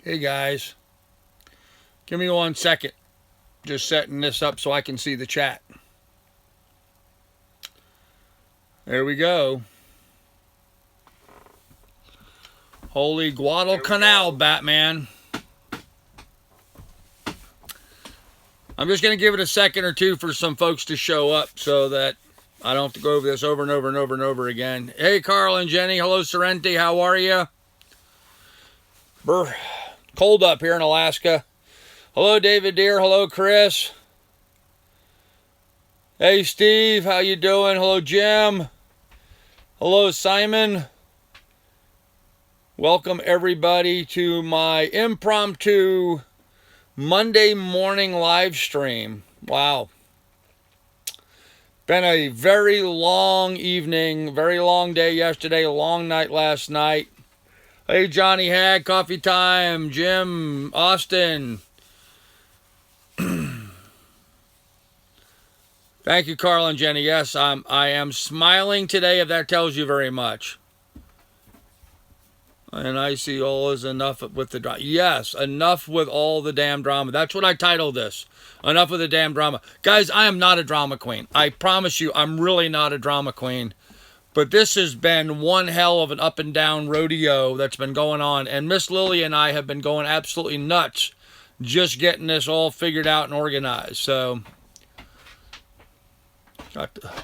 Hey guys, give me 1 second. Just setting this up so I can see the chat. There we go. Holy Guadalcanal, Batman. I'm just going to give it a second or two for some folks to show up so that I don't have to go over this over and over and over and over again. Hey, Carl and Jenny. Hello, Sorrenti. How are you? Cold up here in Alaska. Hello, David Deere. Hello, Chris. Hey, Steve. How you doing? Hello, Jim. Hello, Simon. Welcome, everybody, to my impromptu Monday morning live stream. Wow. Been a very long evening, very long day yesterday, a long night last night. Hey, Johnny Hag, coffee time. Jim, Austin. Thank you, Carl and Jenny. Yes, I am smiling today, if that tells you very much. And I see all is enough with the drama. Yes, enough with all the damn drama. That's what I titled this. Enough with the damn drama. Guys, I am not a drama queen. I promise you, I'm really not a drama queen. But this has been one hell of an up and down rodeo that's been going on. And Miss Lily and I have been going absolutely nuts just getting this all figured out and organized. So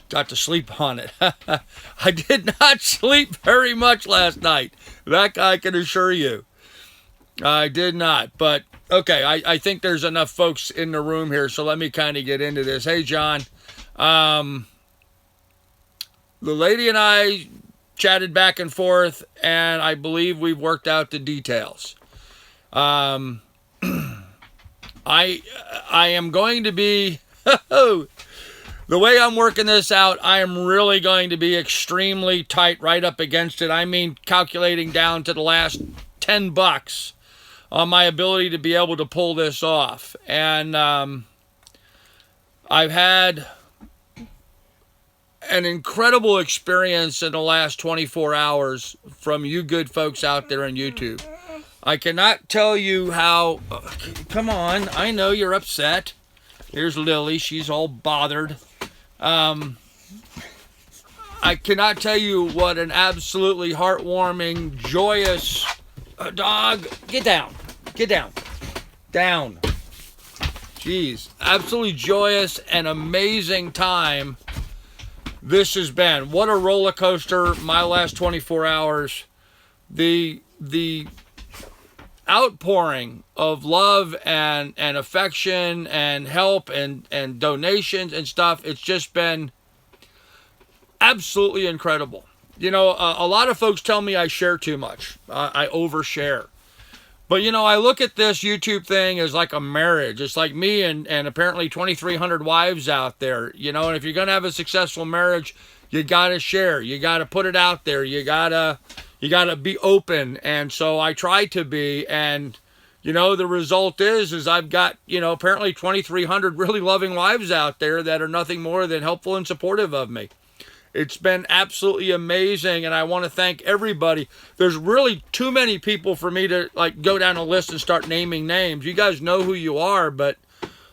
got to sleep on it. I did not sleep very much last night. That I can assure you. I did not. But, okay, I think there's enough folks in the room here, so let me kind of get into this. Hey, John. The lady and I chatted back and forth, and I believe we've worked out the details. I am going to be... The way I'm working this out, I am really going to be extremely tight right up against it. I mean, calculating down to the last $10 on my ability to be able to pull this off. And I've had an incredible experience in the last 24 hours from you good folks out there on YouTube. I cannot tell you how... Come on, I know you're upset. Here's Lily. She's all bothered. I cannot tell you what an absolutely heartwarming, joyous... dog, get down. Get down. Down. Jeez. Absolutely joyous and amazing time this has been. What a roller coaster my last 24 hours. The outpouring of love and affection and help and donations and stuff, it's just been absolutely incredible. You know, a lot of folks tell me I share too much. I overshare. But, you know, I look at this YouTube thing as like a marriage. It's like me and apparently 2,300 wives out there, you know, and if you're going to have a successful marriage, you got to share. You got to put it out there. You got to be open. And so I try to be. And, you know, the result is I've got, you know, apparently 2,300 really loving wives out there that are nothing more than helpful and supportive of me. It's been absolutely amazing, and I want to thank everybody. There's really too many people for me to like go down a list and start naming names. You guys know who you are, but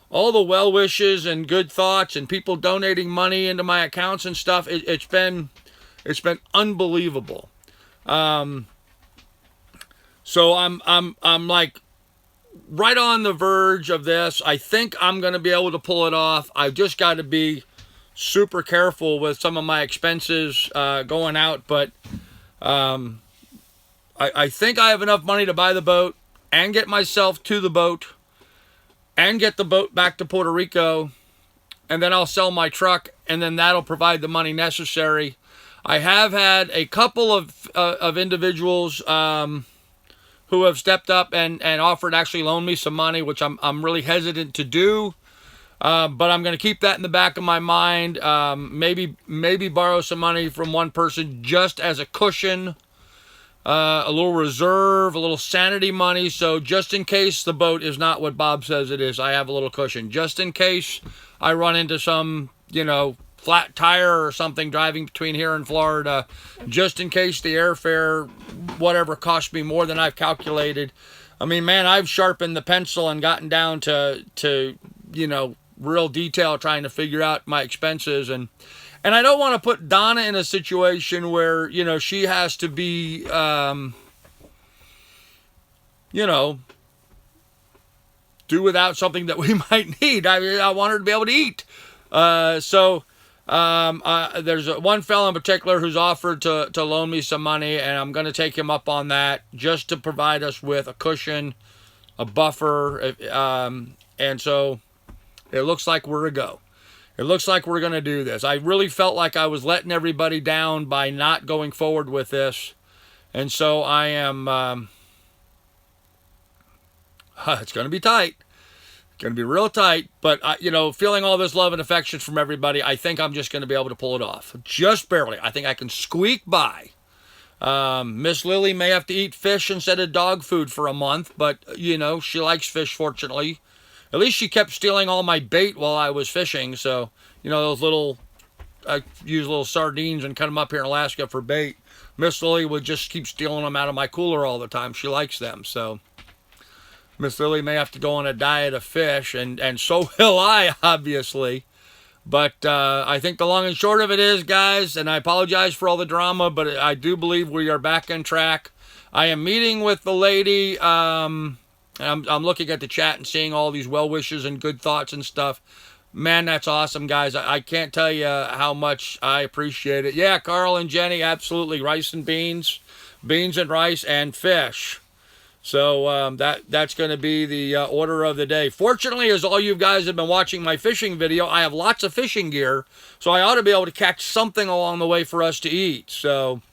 all the well wishes and good thoughts and people donating money into my accounts and stuff, it's been unbelievable. So I'm like right on the verge of this. I think I'm going to be able to pull it off. I've just got to be super careful with some of my expenses going out, but I think I have enough money to buy the boat and get myself to the boat and get the boat back to Puerto Rico, and then I'll sell my truck, and then that'll provide the money necessary. I have had a couple of individuals who have stepped up and offered to actually loan me some money, which I'm really hesitant to do. But I'm going to keep that in the back of my mind. Maybe borrow some money from one person just as a cushion, a little reserve, a little sanity money. So just in case the boat is not what Bob says it is, I have a little cushion. Just in case I run into some, you know, flat tire or something driving between here and Florida, just in case the airfare, whatever, cost me more than I've calculated. I mean, man, I've sharpened the pencil and gotten down to real detail trying to figure out my expenses. And I don't want to put Donna in a situation where, she has to be, do without something that we might need. I want her to be able to eat. There's one fellow in particular who's offered to loan me some money, and I'm going to take him up on that just to provide us with a cushion, a buffer, and so it looks like we're a go. It looks like we're going to do this. I really felt like I was letting everybody down by not going forward with this, and so I am. It's going to be tight. Going to be real tight, but feeling all this love and affection from everybody, I think I'm just going to be able to pull it off, just barely. I think I can squeak by. Miss Lily may have to eat fish instead of dog food for a month, but she likes fish. Fortunately, at least she kept stealing all my bait while I was fishing. So those little, I use little sardines and cut them up here in Alaska for bait. Miss Lily would just keep stealing them out of my cooler all the time. She likes them, so. Miss Lily may have to go on a diet of fish, and so will I, obviously. But I think the long and short of it is, guys, and I apologize for all the drama, but I do believe we are back on track. I am meeting with the lady. I'm looking at the chat and seeing all these well wishes and good thoughts and stuff. Man, that's awesome, guys. I can't tell you how much I appreciate it. Yeah, Carl and Jenny, absolutely. Rice and beans and rice and fish. So that's going to be the order of the day. Fortunately, as all you guys have been watching my fishing video, I have lots of fishing gear, so I ought to be able to catch something along the way for us to eat. So,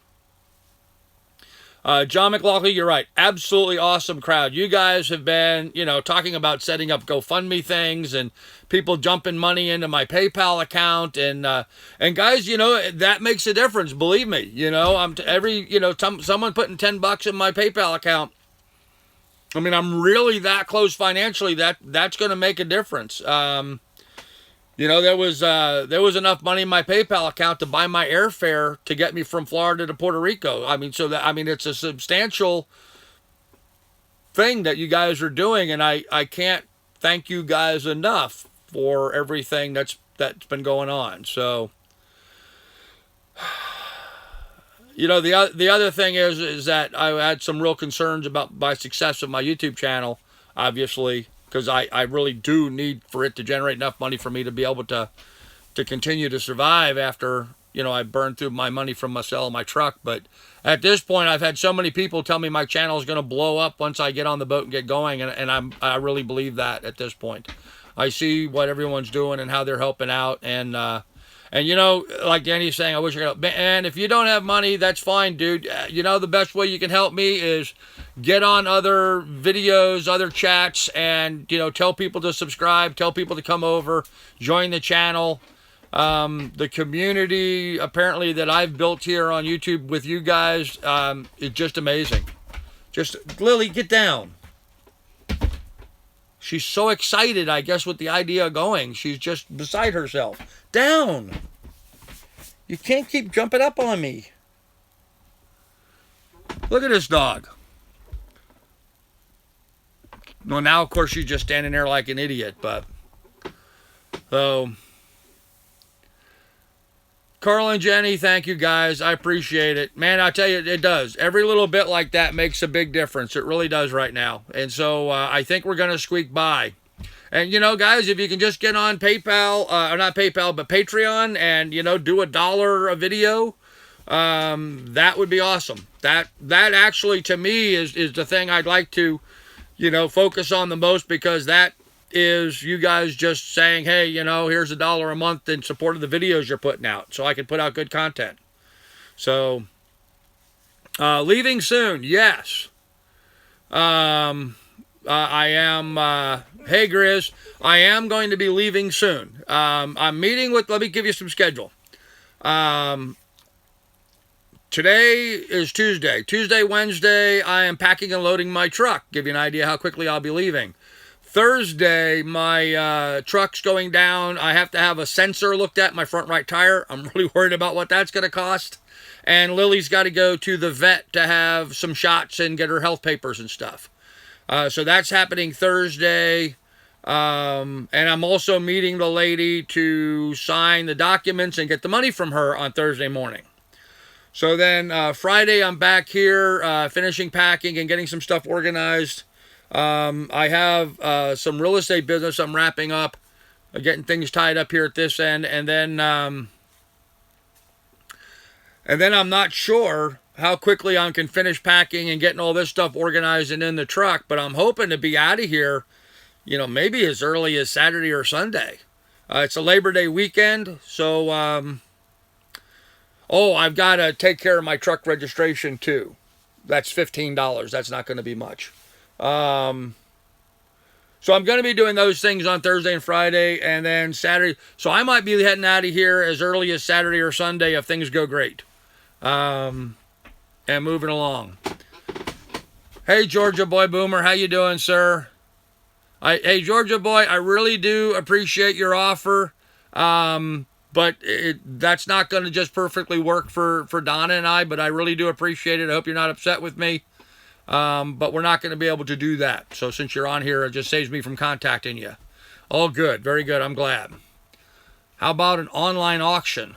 John McLaughlin, you're right. Absolutely awesome crowd. You guys have been, talking about setting up GoFundMe things and people dumping money into my PayPal account, and guys, that makes a difference. Believe me, someone putting $10 in my PayPal account. I mean, I'm really that close financially. That's going to make a difference. There was enough money in my PayPal account to buy my airfare to get me from Florida to Puerto Rico. It's a substantial thing that you guys are doing, and I can't thank you guys enough for everything that's been going on. So. The other thing is that I had some real concerns about my success of my YouTube channel, obviously, because I really do need for it to generate enough money for me to be able to continue to survive after, I burned through my money from my sale of my truck. But at this point, I've had so many people tell me my channel is going to blow up once I get on the boat and get going, and I really believe that at this point. I see what everyone's doing and how they're helping out, and like Danny's saying, I wish I could help. And if you don't have money, that's fine, dude. The best way you can help me is get on other videos, other chats, and, tell people to subscribe, tell people to come over, join the channel. The community, apparently, that I've built here on YouTube with you guys, is just amazing. Lily, get down. She's so excited, I guess, with the idea of going. She's just beside herself. Down! You can't keep jumping up on me. Look at this dog. Well, now, of course, she's just standing there like an idiot, but. So. Carl and Jenny, thank you guys. I appreciate it. Man, I tell you, it does. Every little bit like that makes a big difference. It really does right now. And so I think we're going to squeak by. And, guys, if you can just get on PayPal, or not PayPal, but Patreon, and, do $1 a video, that would be awesome. That actually, to me, is the thing I'd like to, focus on the most, because that is you guys just saying, hey, here's $1 a month in support of the videos you're putting out, so I can put out good content. So, leaving soon, yes. I am, hey Grizz, I am going to be leaving soon. I'm meeting with, let me give you some schedule. Today is Tuesday. Tuesday, Wednesday, I am packing and loading my truck. Give you an idea how quickly I'll be leaving. Thursday, my truck's going down. I have to have a sensor looked at, my front right tire. I'm really worried about what that's going to cost. And Lily's got to go to the vet to have some shots and get her health papers and stuff. So that's happening Thursday. And I'm also meeting the lady to sign the documents and get the money from her on Thursday morning. So then Friday, I'm back here finishing packing and getting some stuff organized. I have some real estate business I'm wrapping up, getting things tied up here at this end, and then I'm not sure how quickly I can finish packing and getting all this stuff organized and in the truck, but I'm hoping to be out of here, maybe as early as Saturday or Sunday. It's a Labor Day weekend, so I've got to take care of my truck registration too. That's $15. That's not going to be much. So I'm going to be doing those things on Thursday and Friday, and then Saturday. So I might be heading out of here as early as Saturday or Sunday if things go great. And moving along. Hey, Georgia Boy Boomer, how you doing, sir? Hey, Georgia Boy, I really do appreciate your offer, but that's not going to just perfectly work for Donna and I, but I really do appreciate it. I hope you're not upset with me. But we're not going to be able to do that. So since you're on here, it just saves me from contacting you. All good. Very good. I'm glad. How about an online auction?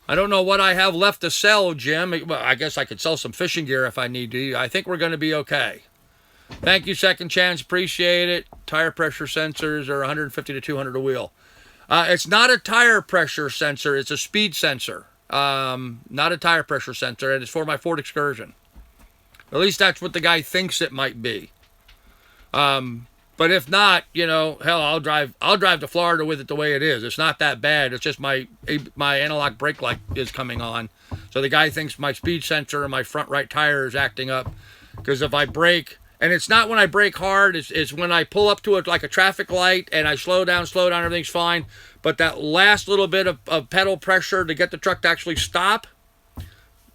I don't know what I have left to sell, Jim. Well, I guess I could sell some fishing gear if I need to. I think we're going to be okay. Thank you, Second Chance. Appreciate it. Tire pressure sensors are 150 to 200 a wheel. It's not a tire pressure sensor. It's a speed sensor. Not a tire pressure sensor. And it's for my Ford Excursion. At least that's what the guy thinks it might be. But if not, hell, I'll drive to Florida with it the way it is. It's not that bad. It's just my analog brake light is coming on. So the guy thinks my speed sensor and my front right tire is acting up. Because if I brake, and it's not when I brake hard, it's when I pull up to it like a traffic light and I slow down, everything's fine. But that last little bit of pedal pressure to get the truck to actually stop,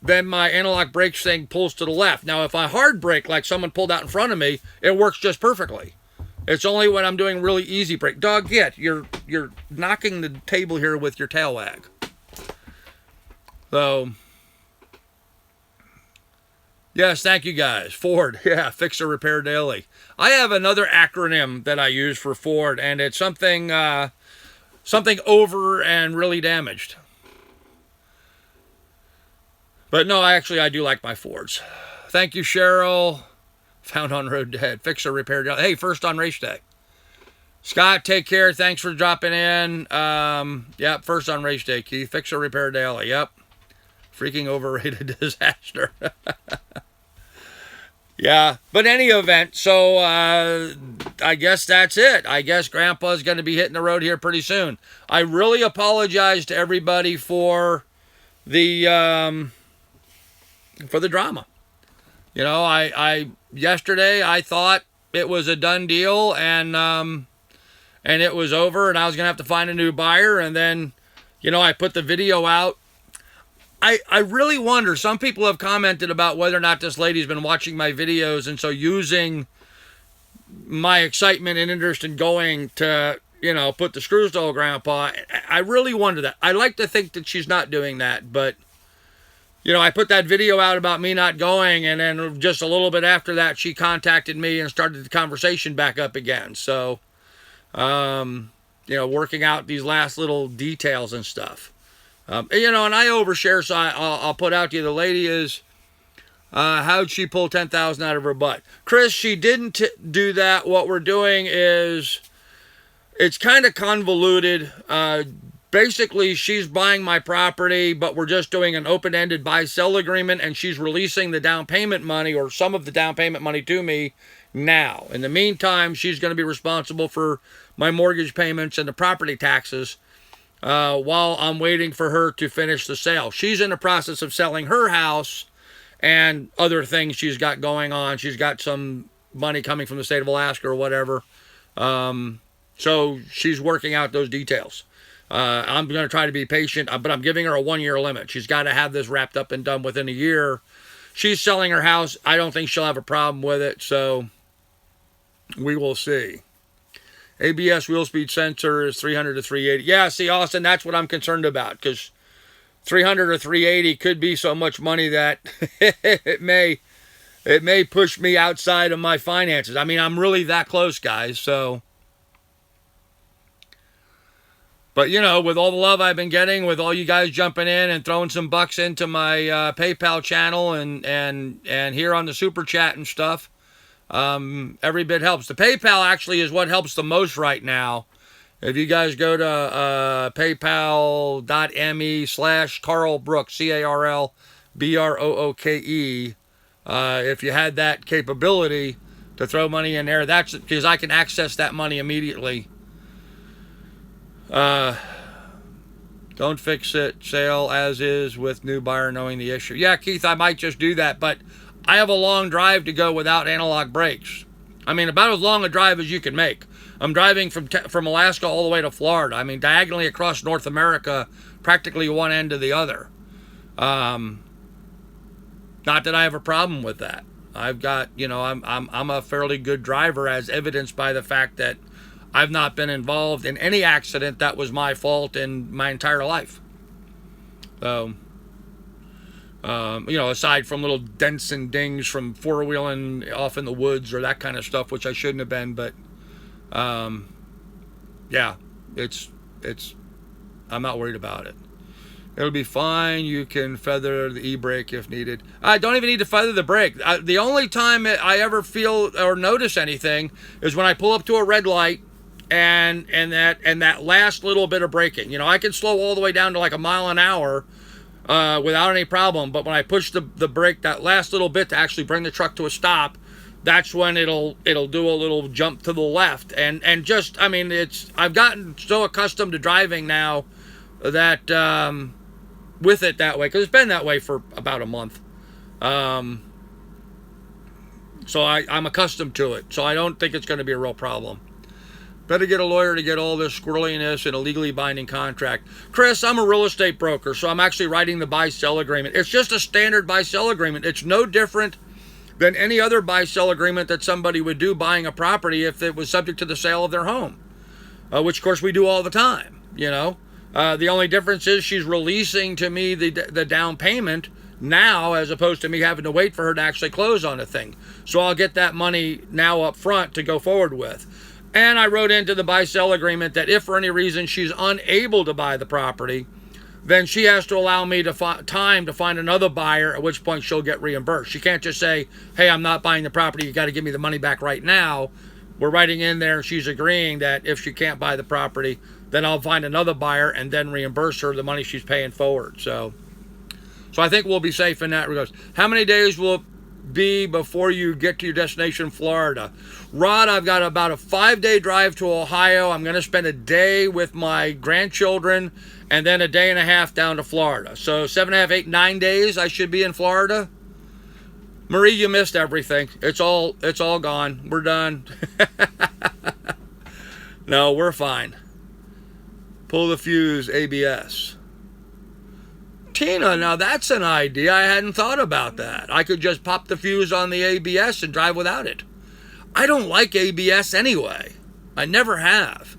then my analog brake thing pulls to the left. Now, if I hard brake like someone pulled out in front of me, it works just perfectly. It's only when I'm doing really easy brake. Dog, you're knocking the table here with your tail wag. So, yes, thank you guys. Ford, yeah, fix or repair daily. I have another acronym that I use for Ford, and it's something over and really damaged. But no, I do like my Fords. Thank you, Cheryl. Found on road dead. Fix or repair. Hey, first on race day. Scott, take care. Thanks for dropping in. Yep, first on race day, Keith. Fix or repair daily. Yep. Freaking overrated disaster. Yeah, but any event, so I guess that's it. I guess Grandpa's going to be hitting the road here pretty soon. I really apologize to everybody for the drama. I yesterday I thought it was a done deal and it was over and I was gonna have to find a new buyer, and then I put the video out. I really wonder, some people have commented about whether or not this lady's been watching my videos, and so using my excitement and interest in going to put the screws to old Grandpa. I really wonder that. I like to think that she's not doing that, but I put that video out about me not going, and then just a little bit after that, she contacted me and started the conversation back up again. So, working out these last little details and stuff. And I overshare, so I'll put out to you, the lady is, how'd she pull $10,000 out of her butt? Chris, she didn't do that. What we're doing is, it's kind of convoluted. Basically, she's buying my property, but we're just doing an open-ended buy-sell agreement, and she's releasing the down payment money or some of the down payment money to me now. In the meantime, she's going to be responsible for my mortgage payments and the property taxes while I'm waiting for her to finish the sale. She's in the process of selling her house and other things she's got going on. She's got some money coming from the state of Alaska or whatever. So she's working out those details. I'm going to try to be patient, but I'm giving her a 1-year limit. She's got to have this wrapped up and done within a year. She's selling her house. I don't think she'll have a problem with it, so we will see. ABS wheel speed sensor is 300 to 380. Yeah, see, Austin, that's what I'm concerned about, because 300 or 380 could be so much money that it may it may push me outside of my finances. I mean, I'm really that close, guys. So, but you know, with all the love I've been getting, with all you guys jumping in and throwing some bucks into my PayPal channel and here on the super chat and stuff, every bit helps. The PayPal actually is what helps the most right now. If you guys go to paypal.me/Carl Brooks, CarlBrooke, if you had that capability to throw money in there, that's because I can access that money immediately. Don't fix it, sale as is with new buyer knowing the issue. Yeah, Keith, I might just do that, but I have a long drive to go without analog brakes. I mean, about as long a drive as you can make. I'm driving from Alaska all the way to Florida. I mean, diagonally across North America, practically one end to the other. Not that I have a problem with that. I've got, you know, I'm a fairly good driver, as evidenced by the fact that I've not been involved in any accident that was my fault in my entire life. So, you know, aside from little dents and dings from four-wheeling off in the woods or that kind of stuff, which I shouldn't have been, but yeah, I'm not worried about it. It'll be fine. You can feather the e-brake if needed. I don't even need to feather the brake. The only time I ever feel or notice anything is when I pull up to a red light and that last little bit of braking. You know, I can slow all the way down to like a mile an hour without any problem, but when I push the brake, that last little bit to actually bring the truck to a stop, that's when it'll do a little jump to the left. And just, I mean, I've gotten so accustomed to driving now that with it that way, because it's been that way for about a month. So I'm accustomed to it. So I don't think it's going to be a real problem. Better get a lawyer to get all this squirreliness in a legally binding contract. Chris, I'm a real estate broker, so I'm actually writing the buy-sell agreement. It's just a standard buy-sell agreement. It's no different than any other buy-sell agreement that somebody would do buying a property if it was subject to the sale of their home, which, of course, we do all the time, you know. The only difference is she's releasing to me the down payment now, as opposed to me having to wait for her to actually close on the thing. So I'll get that money now up front to go forward with. And I wrote into the buy-sell agreement that if for any reason she's unable to buy the property, then she has to allow me time to find another buyer, at which point she'll get reimbursed. She can't just say, hey, I'm not buying the property, you got to give me the money back right now. We're writing in there, she's agreeing that if she can't buy the property, then I'll find another buyer and then reimburse her the money she's paying forward. So I think we'll be safe in that regard. How many days will it be before you get to your destination, Florida? Rod, I've got about a 5-day drive to Ohio. I'm going to spend a day with my grandchildren and then a day and a half down to Florida. So 7.5, 8, 9 days I should be in Florida. Marie, you missed everything. It's all gone. We're done. No, we're fine. Pull the fuse, ABS. Tina, now that's an idea. I hadn't thought about that. I could just pop the fuse on the ABS and drive without it. I don't like ABS anyway. I never have.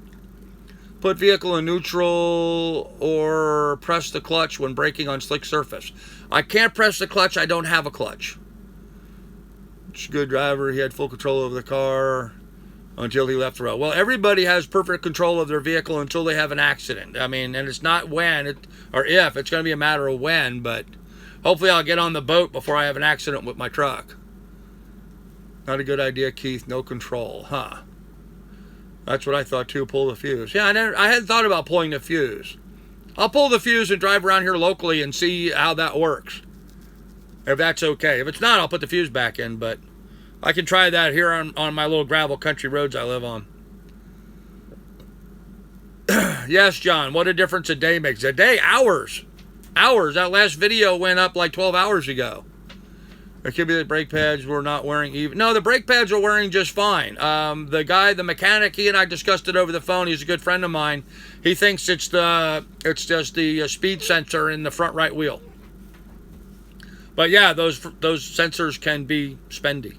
Put vehicle in neutral or press the clutch when braking on slick surface. I can't press the clutch. I don't have a clutch. It's a good driver. He had full control over the car until he left the road. Well, everybody has perfect control of their vehicle until they have an accident. I mean, and it's not when or if. It's going to be a matter of when, but hopefully I'll get on the boat before I have an accident with my truck. Not a good idea, Keith. No control, huh? That's what I thought too, pull the fuse. Yeah, I hadn't thought about pulling the fuse. I'll pull the fuse and drive around here locally and see how that works. If that's okay. If it's not, I'll put the fuse back in, but I can try that here on my little gravel country roads I live on. Yes, John, what a difference a day makes. A day, hours. Hours. That last video went up like 12 hours ago. It could be the brake pads were not wearing even. No, the brake pads are wearing just fine. The mechanic, he and I discussed it over the phone. He's a good friend of mine. He thinks it's just the speed sensor in the front right wheel. But yeah, those sensors can be spendy.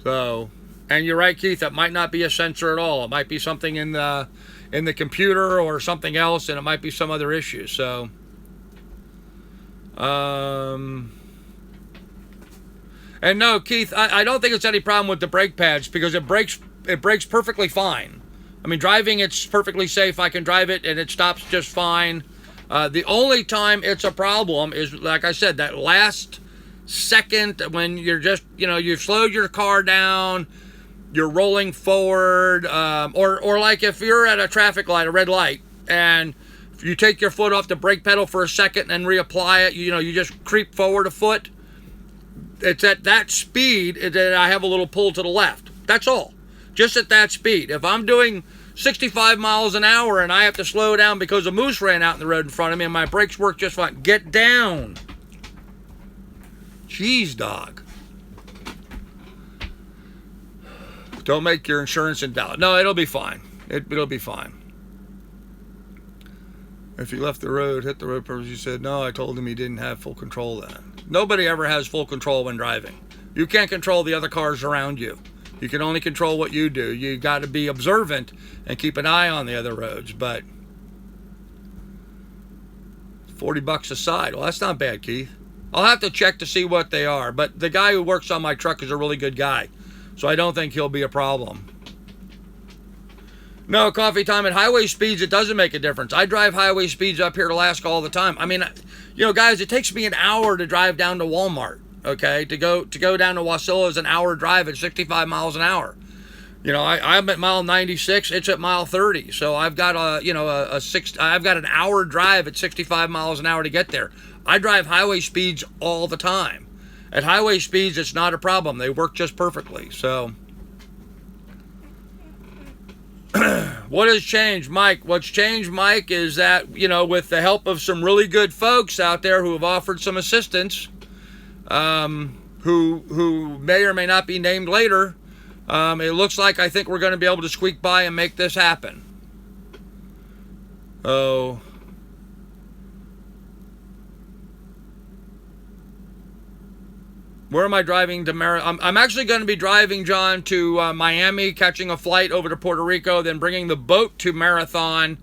So, and you're right, Keith. It might not be a sensor at all. It might be something in the computer or something else, and it might be some other issue. So, And no, Keith, I don't think it's any problem with the brake pads because it brakes perfectly fine. I mean, driving, it's perfectly safe. I can drive it and it stops just fine. The only time it's a problem is, like I said, that last second when you're just, you've slowed your car down, you're rolling forward, or like if you're at a traffic light, a red light, and you take your foot off the brake pedal for a second and reapply it, you just creep forward a foot. It's at that speed that I have a little pull to the left. That's all. Just at that speed. If I'm doing 65 miles an hour and I have to slow down because a moose ran out in the road in front of me and my brakes work just fine, get down. Jeez, dog. Don't make your insurance invalid. No, it'll be fine. It'll be fine. If he left the road, hit the road purpose, you said, no, I told him he didn't have full control then. Nobody ever has full control when driving. You can't control the other cars around you. You can only control what you do. You got to be observant and keep an eye on the other roads. But $40 a side. Well, that's not bad, Keith. I'll have to check to see what they are. But the guy who works on my truck is a really good guy. So I don't think he'll be a problem. No, coffee time. At highway speeds, it doesn't make a difference. I drive highway speeds up here to Alaska all the time. I mean, guys, it takes me an hour to drive down to Walmart. Okay, to go down to Wasilla is an hour drive at 65 miles an hour. I'm at mile 96. It's at mile 30. So I've got I've got an hour drive at 65 miles an hour to get there. I drive highway speeds all the time. At highway speeds, it's not a problem. They work just perfectly. So what has changed, Mike? What's changed, Mike, is that, with the help of some really good folks out there who have offered some assistance, who may or may not be named later, it looks like I think we're going to be able to squeak by and make this happen. Oh. Where am I driving to I'm actually going to be driving, John, to Miami, catching a flight over to Puerto Rico, then bringing the boat to Marathon,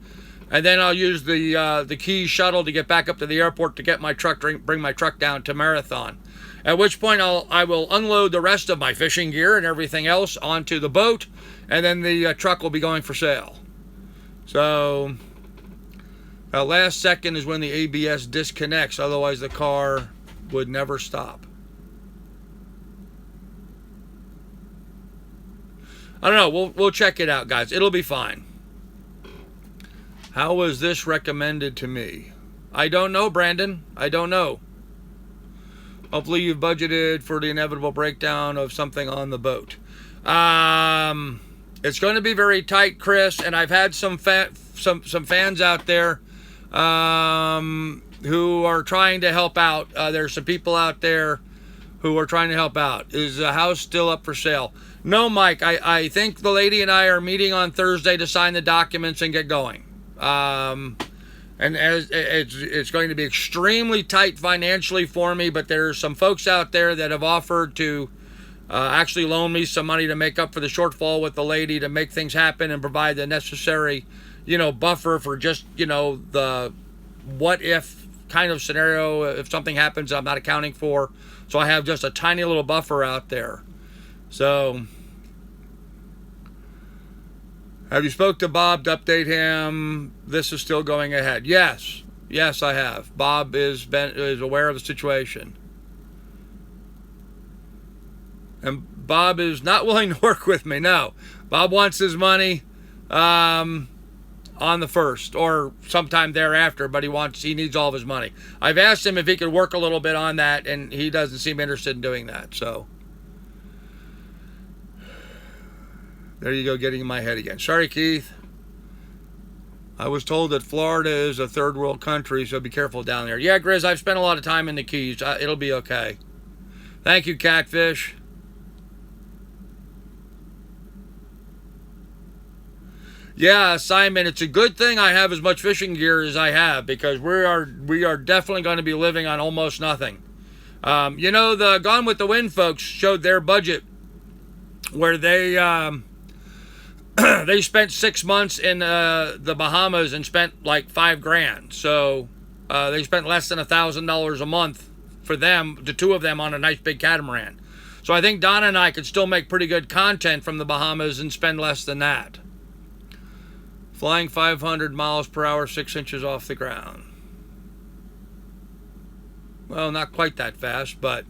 and then I'll use the Keys shuttle to get back up to the airport to get my truck, bring my truck down to Marathon. At which point I will unload the rest of my fishing gear and everything else onto the boat, and then the truck will be going for sale. So, last second is when the ABS disconnects, otherwise the car would never stop. I don't know. We'll check it out, guys. It'll be fine. How was this recommended to me? I don't know, Brandon. I don't know. Hopefully you've budgeted for the inevitable breakdown of something on the boat. It's going to be very tight, Chris, and I've had some fans out there who are trying to help out. There's some people out there who are trying to help out. Is the house still up for sale? No, Mike. I think the lady and I are meeting on Thursday to sign the documents and get going. And as it's going to be extremely tight financially for me, but there's some folks out there that have offered to actually loan me some money to make up for the shortfall with the lady to make things happen and provide the necessary, buffer for just, the what if kind of scenario if something happens I'm not accounting for. So I have just a tiny little buffer out there. So, have you spoke to Bob to update him? This is still going ahead. Yes, I have. Bob is aware of the situation, and Bob is not willing to work with me. No, Bob wants his money on the 1st or sometime thereafter, but he needs all of his money. I've asked him if he could work a little bit on that, and he doesn't seem interested in doing that. So. There you go, getting in my head again. Sorry, Keith. I was told that Florida is a third world country, so be careful down there. Yeah, Grizz, I've spent a lot of time in the Keys. It'll be okay. Thank you, Catfish. Yeah, Simon, it's a good thing I have as much fishing gear as I have because we are definitely going to be living on almost nothing. The Gone with the Wind folks showed their budget where they they spent 6 months in the Bahamas and spent like $5,000. So they spent less than $1,000 a month for them, the two of them, on a nice big catamaran. So I think Donna and I could still make pretty good content from the Bahamas and spend less than that. Flying 500 miles per hour, 6 inches off the ground. Well, not quite that fast, but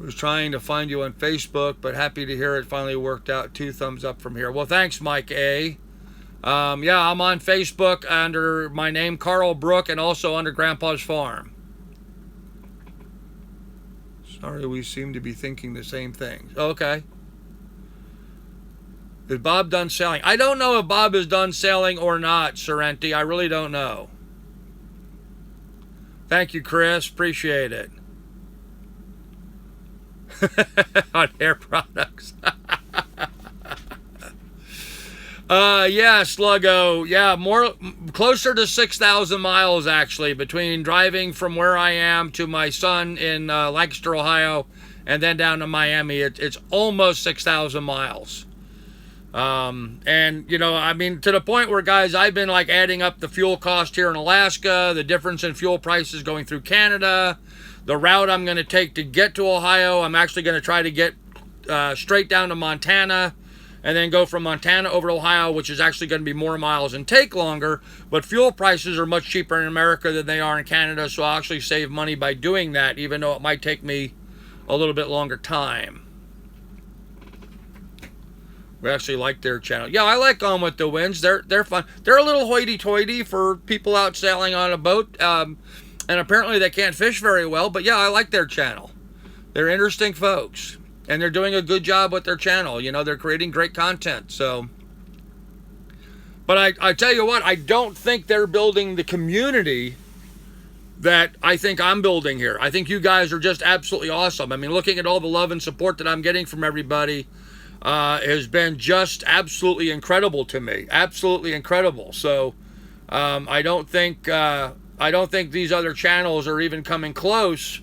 I was trying to find you on Facebook, but happy to hear it finally worked out. 2 thumbs up from here. Well, thanks, Mike A. Yeah, I'm on Facebook under my name, Carl Brook, and also under Grandpa's Farm. Sorry, we seem to be thinking the same thing. Okay. Is Bob done sailing? I don't know if Bob is done sailing or not, Sorrenti. I really don't know. Thank you, Chris. Appreciate it. On hair products. Yeah, Sluggo. Yeah, closer to 6,000 miles actually between driving from where I am to my son in Lancaster, Ohio, and then down to Miami. It's almost 6,000 miles. And you know, I mean, to the point where, guys, I've been like adding up the fuel cost here in Alaska, the difference in fuel prices going through Canada, the route I'm going to take to get to Ohio. I'm actually going to try to get straight down to Montana, and then go from Montana over to Ohio, which is actually going to be more miles and take longer, but fuel prices are much cheaper in America than they are in Canada, so I'll actually save money by doing that, even though it might take me a little bit longer time. We actually like their channel. Yeah, I like On With The Winds. They're fun. They're a little hoity-toity for people out sailing on a boat, and apparently they can't fish very well, but yeah, I like their channel. They're interesting folks. And they're doing a good job with their channel. You know, they're creating great content. So, but I tell you what, I don't think they're building the community that I think I'm building here. I think you guys are just absolutely awesome. I mean, looking at all the love and support that I'm getting from everybody has been just absolutely incredible to me. Absolutely incredible. So, I don't think these other channels are even coming close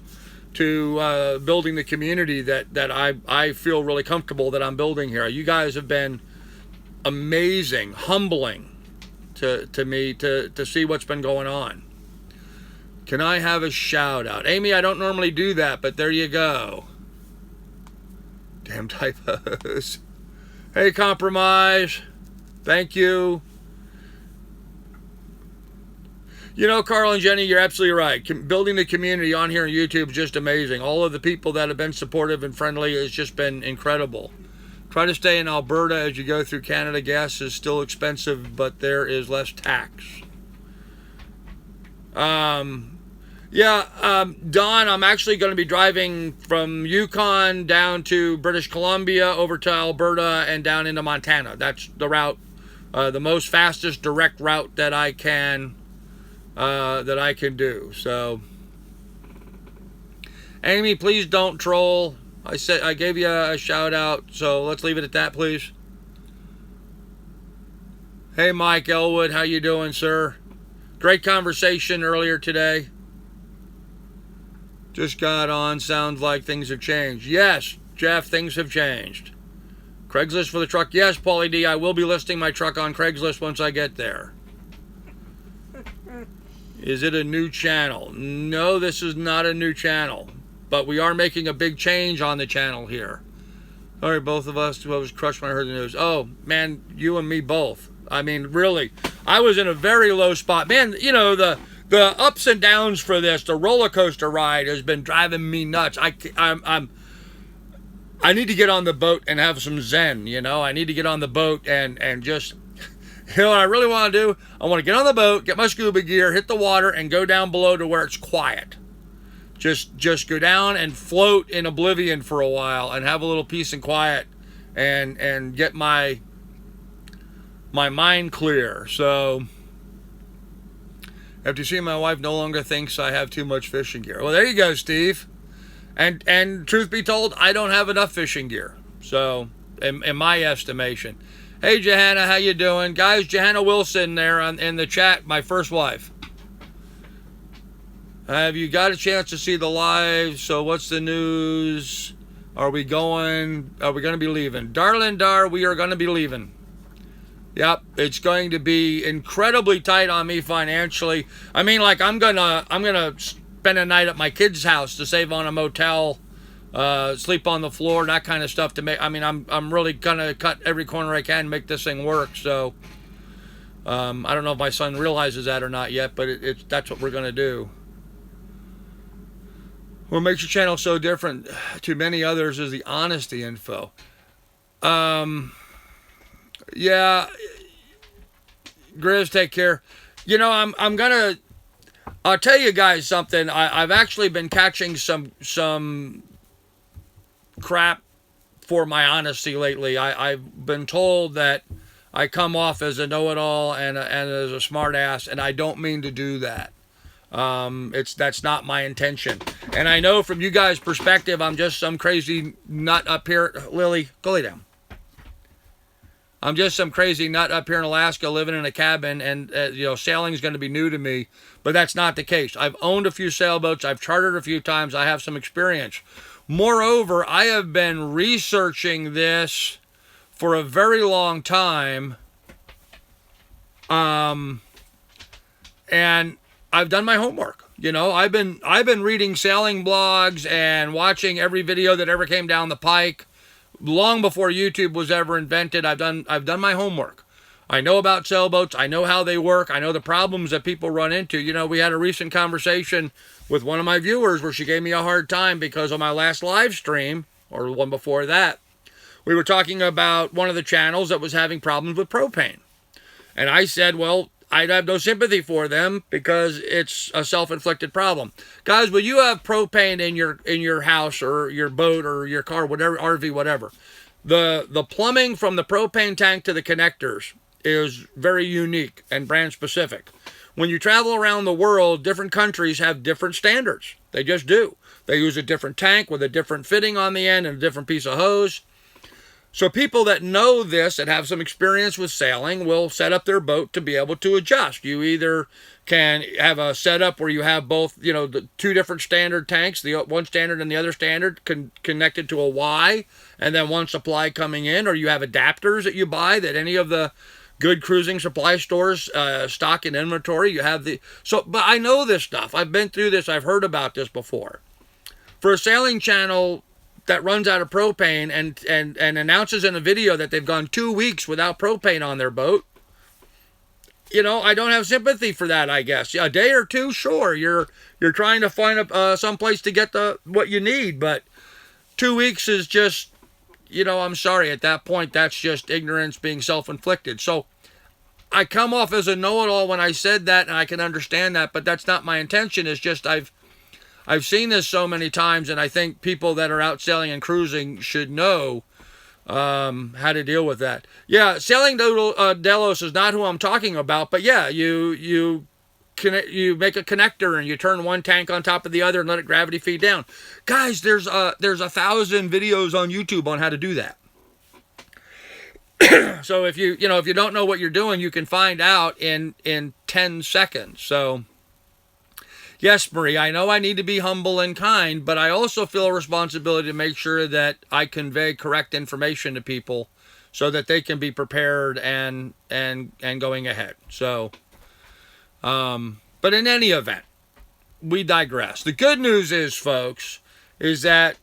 to building the community that I feel really comfortable that I'm building here. You guys have been amazing, humbling to me to see what's been going on. Can I have a shout out? Amy, I don't normally do that, but there you go. Damn typos. Hey, Compromise. Thank you. You know, Carl and Jenny, you're absolutely right. Building the community on here on YouTube is just amazing. All of the people that have been supportive and friendly has just been incredible. Try to stay in Alberta as you go through Canada. Gas is still expensive, but there is less tax. Don, I'm actually going to be driving from Yukon down to British Columbia, over to Alberta, and down into Montana. That's the route, the most fastest direct route that I can do. So, Amy, please don't troll. I gave you a shout out, so let's leave it at that, please. Hey, Mike Elwood, how you doing, sir? Great conversation earlier today. Just got on. Sounds like things have changed. Yes, Jeff, things have changed. Craigslist for the truck. Yes, Paulie D, I will be listing my truck on Craigslist once I get there. Is it a new channel? No, this is not a new channel. But we are making a big change on the channel here. Sorry, both of us. I was crushed when I heard the news. Oh, man, you and me both. I mean, really. I was in a very low spot. Man, you know, the ups and downs for this, the roller coaster ride has been driving me nuts. I need to get on the boat and have some zen, you know. I need to get on the boat and just... You know what I really want to do? I want to get on the boat, get my scuba gear, hit the water, and go down below to where it's quiet. Just go down and float in oblivion for a while and have a little peace and quiet and get my mind clear. So, after seeing my wife no longer thinks I have too much fishing gear. Well, there you go, Steve. And truth be told, I don't have enough fishing gear. So, in my estimation. Hey, Johanna, how you doing? Guys, Johanna Wilson there in the chat, my first wife. Have you got a chance to see the live? So what's the news? Are we going to be leaving? Darling Dar, we are going to be leaving. Yep, it's going to be incredibly tight on me financially. I mean, like I'm gonna spend a night at my kid's house to save on a motel, sleep on the floor, that kind of stuff to make. I mean, I'm really gonna cut every corner I can and make this thing work. So I don't know if my son realizes that or not yet, but that's what we're gonna do. What makes your channel so different to many others is the honesty info. Yeah, Grizz, take care. You know, I'll tell you guys something. I've actually been catching some crap for my honesty lately. I've been told that I come off as a know-it-all and as a smart-ass, and I don't mean to do that. That's not my intention. And I know from you guys' perspective, I'm just some crazy nut up here. Lily, go lay down. I'm just some crazy nut up here in Alaska living in a cabin, and sailing is going to be new to me, but that's not the case. I've owned a few sailboats. I've chartered a few times. I have some experience. Moreover, I have been researching this for a very long time, and I've done my homework. I've been reading sailing blogs and watching every video that ever came down the pike. Long before YouTube was ever invented, I've done my homework. I know about sailboats. I know how they work. I know the problems that people run into. We had a recent conversation with one of my viewers where she gave me a hard time because on my last live stream, or one before that, we were talking about one of the channels that was having problems with propane. And I said, well, I'd have no sympathy for them because it's a self-inflicted problem. Guys, when you have propane in your house or your boat or your car, whatever, RV, whatever, the plumbing from the propane tank to the connectors is very unique and brand specific. When you travel around the world, different countries have different standards. They just do. They use a different tank with a different fitting on the end and a different piece of hose. So people that know this and have some experience with sailing will set up their boat to be able to adjust. You either can have a setup where you have both, the two different standard tanks, the one standard and the other standard connected to a Y, and then one supply coming in, or you have adapters that you buy that any of the good cruising supply stores stock in inventory. You have but I know this stuff. I've been through this. I've heard about this before. For a sailing channel that runs out of propane and announces in a video that they've gone 2 weeks without propane on their boat, I don't have sympathy for that, I guess. A day or two, sure, you're trying to find some place to get what you need, but 2 weeks is just, I'm sorry, at that point, that's just ignorance being self-inflicted. So I come off as a know-it-all when I said that, and I can understand that, but that's not my intention. It's just I've seen this so many times, and I think people that are out sailing and cruising should know how to deal with that. Yeah, Sailing Delos is not who I'm talking about, but yeah, you make a connector and you turn one tank on top of the other and let it gravity feed down. Guys, there's 1,000 videos on YouTube on how to do that. So if you don't know what you're doing, you can find out in 10 seconds. So yes, Marie, I know I need to be humble and kind, but I also feel a responsibility to make sure that I convey correct information to people so that they can be prepared and going ahead. So, but in any event, we digress. The good news is, folks, is that,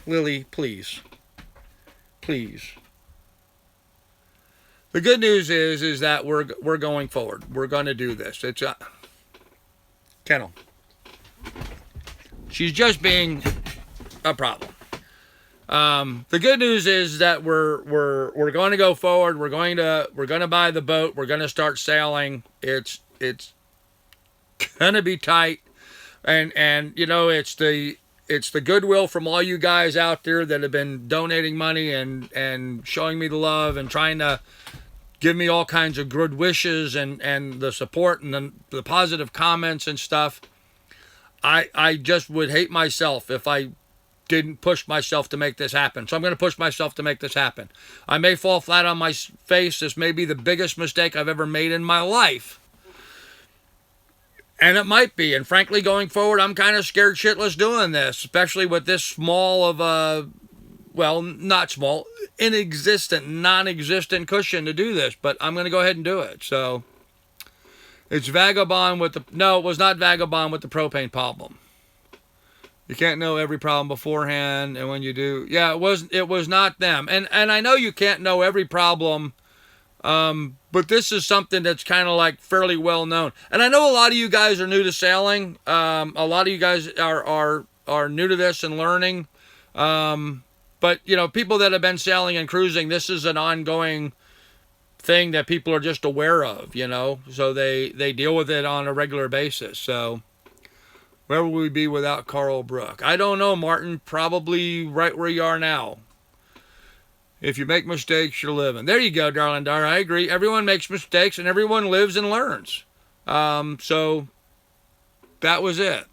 Lily, please. The good news is that we're going forward. We're going to do this. It's Kennel. She's just being a problem. The good news is that we're going to go forward. We're going to buy the boat. We're going to start sailing. It's going to be tight, and it's the goodwill from all you guys out there that have been donating money and showing me the love and trying to give me all kinds of good wishes and the support and the positive comments and stuff. I just would hate myself if I didn't push myself to make this happen. So I'm going to push myself to make this happen. I may fall flat on my face. This may be the biggest mistake I've ever made in my life. And it might be. And frankly, going forward, I'm kind of scared shitless doing this, especially with this small of a, well, not small, non-existent cushion to do this. But I'm going to go ahead and do it. So It's Vagabond with the, no, it was not Vagabond with the propane problem. You can't know every problem beforehand, and when you do, yeah, it was not them. And I know you can't know every problem, but this is something that's kind of like fairly well known. And I know a lot of you guys are new to sailing. A lot of you guys are new to this and learning. But you know, people that have been sailing and cruising, this is an ongoing thing that people are just aware of. You know, so they deal with it on a regular basis. So. Where would we be without Carl Brook? I don't know, Martin. Probably right where you are now. If you make mistakes, you're living. There you go, darling Dar. I agree. Everyone makes mistakes and everyone lives and learns. So that was it.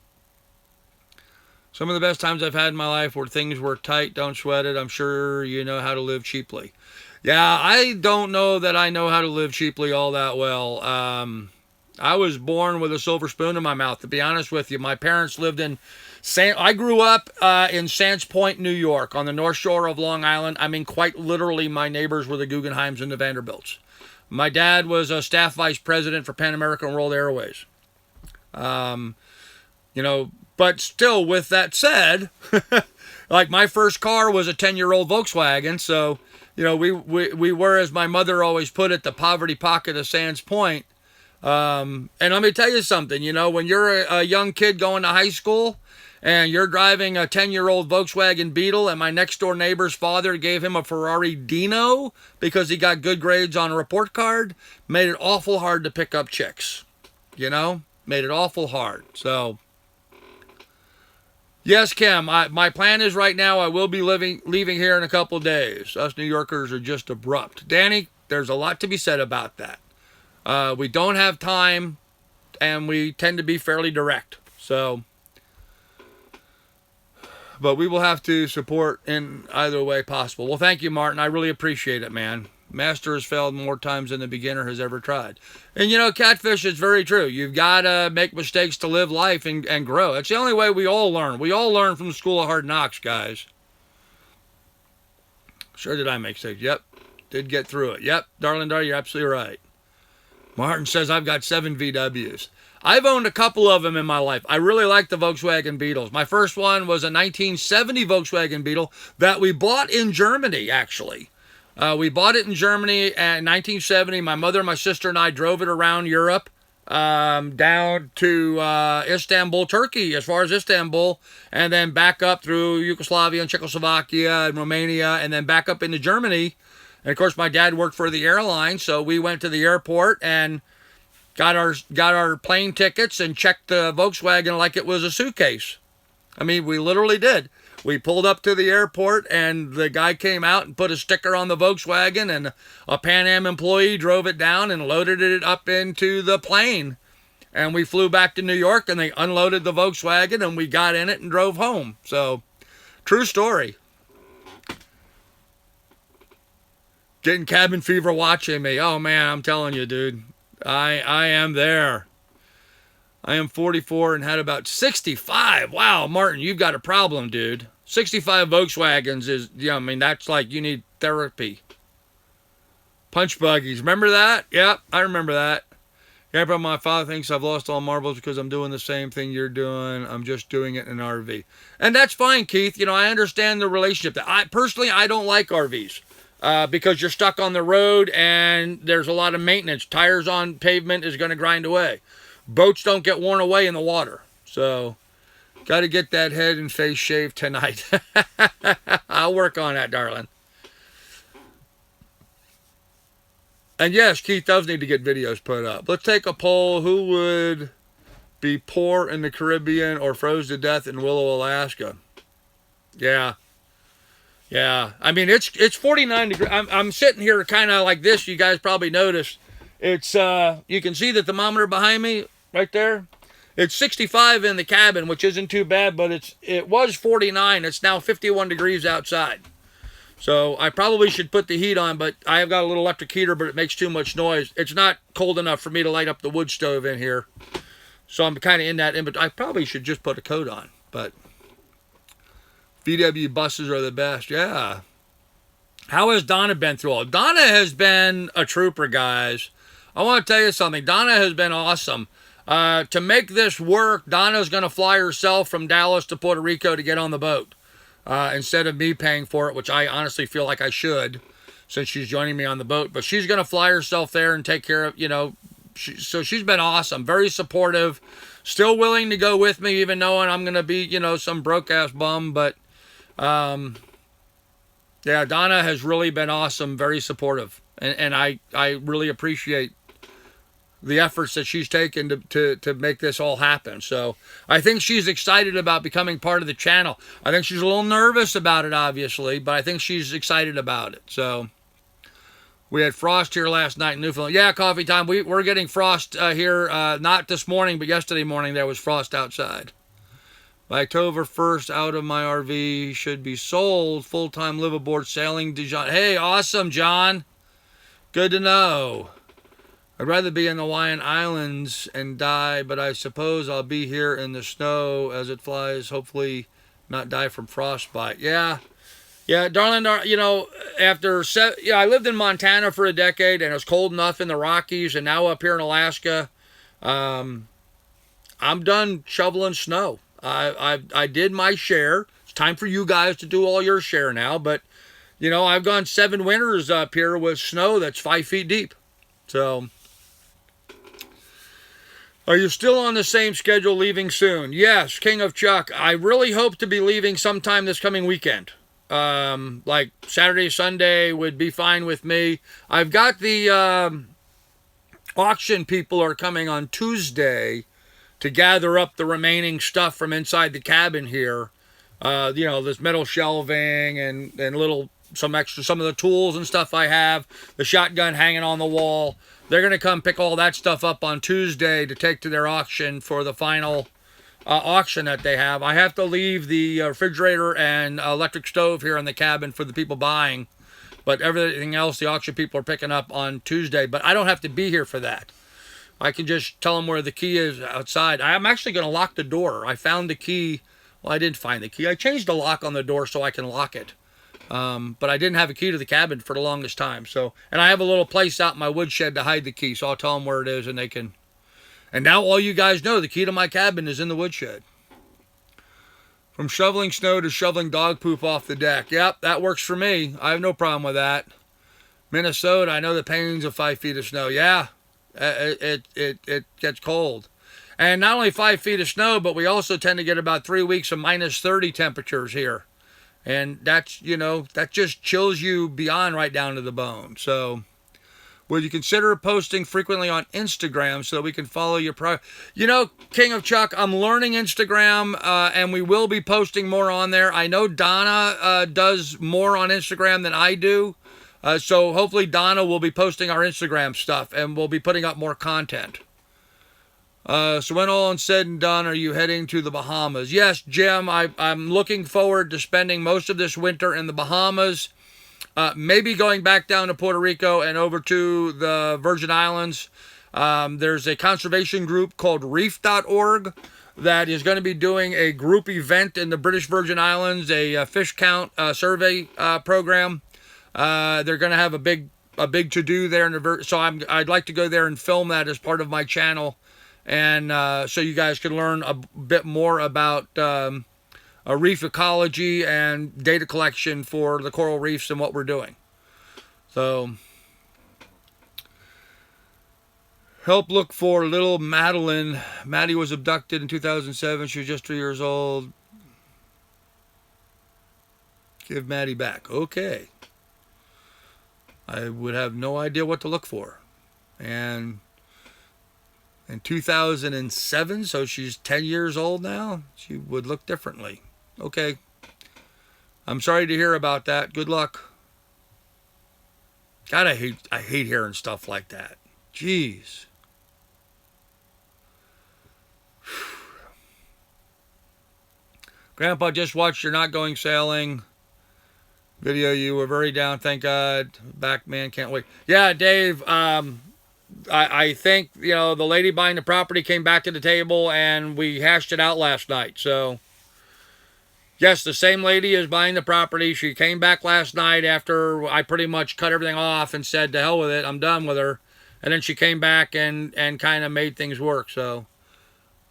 Some of the best times I've had in my life where things were tight, don't sweat it. I'm sure you know how to live cheaply. Yeah, I don't know that I know how to live cheaply all that well. I was born with a silver spoon in my mouth, to be honest with you. My parents lived in I grew up in Sands Point, New York, on the North Shore of Long Island. I mean, quite literally, my neighbors were the Guggenheims and the Vanderbilts. My dad was a staff vice president for Pan American World Airways. You know, but still, with that said, like my first car was a 10-year-old Volkswagen, so, you know, we were, as my mother always put it, the poverty pocket of Sands Point. And let me tell you something, you know, when you're a young kid going to high school and you're driving a 10-year-old Volkswagen Beetle and my next door neighbor's father gave him a Ferrari Dino because he got good grades on a report card, made it awful hard to pick up chicks, you know, made it awful hard. So, yes, Kim, my plan is right now I will be leaving here in a couple of days. Us New Yorkers are just abrupt. Danny, there's a lot to be said about that. We don't have time, and we tend to be fairly direct. So, but we will have to support in either way possible. Well, thank you, Martin. I really appreciate it, man. Master has failed more times than the beginner has ever tried. And, you know, Catfish, is very true. You've got to make mistakes to live life and grow. It's the only way we all learn. We all learn from the School of Hard Knocks, guys. Sure did I make mistakes? Yep. Did get through it. Yep. Darling Dar, you're absolutely right. Martin says, I've got 7 VWs. I've owned a couple of them in my life. I really like the Volkswagen Beetles. My first one was a 1970 Volkswagen Beetle that we bought in Germany, actually. We bought it in Germany in 1970. My mother, my sister, and I drove it around Europe, down to Istanbul, Turkey, as far as Istanbul, and then back up through Yugoslavia and Czechoslovakia and Romania, and then back up into Germany. And of course, my dad worked for the airline, so we went to the airport and got our plane tickets and checked the Volkswagen like it was a suitcase. I mean, we literally did. We pulled up to the airport, and the guy came out and put a sticker on the Volkswagen, and a Pan Am employee drove it down and loaded it up into the plane. And we flew back to New York, and they unloaded the Volkswagen, and we got in it and drove home. So, true story. Getting cabin fever watching me. Oh, man, I'm telling you, dude. I am there. I am 44 and had about 65. Wow, Martin, you've got a problem, dude. 65 Volkswagens is, I mean, that's like you need therapy. Punch buggies. Remember that? Yep, I remember that. Yeah, but my father thinks I've lost all marbles because I'm doing the same thing you're doing. I'm just doing it in an RV. And that's fine, Keith. You know, I understand the relationship. Personally, I don't like RVs. Because you're stuck on the road and there's a lot of maintenance. Tires on pavement is going to grind away. Boats don't get worn away in the water. So, got to get that head and face shaved tonight. I'll work on that, darling. And yes, Keith does need to get videos put up. Let's take a poll. Who would be poor in the Caribbean or froze to death in Willow, Alaska? Yeah. Yeah, I mean, it's 49 degrees. I'm sitting here kind of like this. You guys probably noticed. It's, you can see the thermometer behind me right there. It's 65 in the cabin, which isn't too bad, but it was 49. It's now 51 degrees outside. So I probably should put the heat on, but I have got a little electric heater, but it makes too much noise. It's not cold enough for me to light up the wood stove in here. So I'm kind of in that, but I probably should just put a coat on, but VW buses are the best. Yeah. How has Donna been through all? Donna has been a trooper, guys. I want to tell you something. Donna has been awesome. To make this work, Donna's going to fly herself from Dallas to Puerto Rico to get on the boat instead of me paying for it, which I honestly feel like I should since she's joining me on the boat. But she's going to fly herself there and take care of, so she's been awesome, very supportive, still willing to go with me, even knowing I'm going to be, some broke-ass bum. But, yeah, Donna has really been awesome, very supportive. And I really appreciate the efforts that she's taken to make this all happen. So I think she's excited about becoming part of the channel. I think she's a little nervous about it, obviously, but I think she's excited about it. So we had frost here last night in Newfoundland. Yeah, coffee time. We're getting frost here, not this morning, but yesterday morning there was frost outside. By October 1st, out of my RV should be sold. Full-time liveaboard sailing Dijon. Hey, awesome, John. Good to know. I'd rather be in the Hawaiian Islands and die, but I suppose I'll be here in the snow as it flies, hopefully not die from frostbite. Yeah, darling, I lived in Montana for a decade, and it was cold enough in the Rockies, and now up here in Alaska, I'm done shoveling snow. I did my share. It's time for you guys to do all your share now, but, I've gone 7 winters up here with snow that's 5 feet deep. So, are you still on the same schedule, leaving soon? Yes, King of Chuck. I really hope to be leaving sometime this coming weekend. Like Saturday, Sunday would be fine with me. I've got the auction people are coming on Tuesday to gather up the remaining stuff from inside the cabin here. This metal shelving and some of the tools and stuff I have, the shotgun hanging on the wall. They're going to come pick all that stuff up on Tuesday to take to their auction for the final auction that they have. I have to leave the refrigerator and electric stove here in the cabin for the people buying, but everything else the auction people are picking up on Tuesday. But I don't have to be here for that. I can just tell them where the key is outside. I'm actually going to lock the door. I found the key. Well, I didn't find the key. I changed the lock on the door so I can lock it. But I didn't have a key to the cabin for the longest time. And I have a little place out in my woodshed to hide the key, so I'll tell them where it is and they can. And now all you guys know, the key to my cabin is in the woodshed. From shoveling snow to shoveling dog poop off the deck. Yep, that works for me. I have no problem with that. Minnesota, I know the pains of 5 feet of snow. Yeah, it gets cold. And not only 5 feet of snow, but we also tend to get about 3 weeks of minus 30 temperatures here. And that's, that just chills you beyond right down to the bone. So, would you consider posting frequently on Instagram so that we can follow your King of Chuck, I'm learning Instagram, and we will be posting more on there. I know Donna does more on Instagram than I do. So, hopefully Donna will be posting our Instagram stuff, and we'll be putting up more content. So when all is said and done, are you heading to the Bahamas? Yes, Jim, I'm looking forward to spending most of this winter in the Bahamas. Maybe going back down to Puerto Rico and over to the Virgin Islands. There's a conservation group called reef.org that is going to be doing a group event in the British Virgin Islands, a fish count survey program. They're going to have a big to-do there. So I'd like to go there and film that as part of my channel. And so you guys can learn a bit more about reef ecology and data collection for the coral reefs and what we're doing. So, help look for little Madeline. Maddie was abducted in 2007. She was just 3 years old. Give Maddie back. Okay. I would have no idea what to look for. And in 2007, so she's 10 years old now, she would look differently. Okay. I'm sorry to hear about that. Good luck. God, I hate hearing stuff like that. Jeez. Grandpa, just watched You're Not Going Sailing video. You were very down, thank God. Back, man, can't wait. Yeah, Dave, I think, the lady buying the property came back to the table and we hashed it out last night. So, yes, the same lady is buying the property. She came back last night after I pretty much cut everything off and said, to hell with it, I'm done with her. And then she came back and kind of made things work. So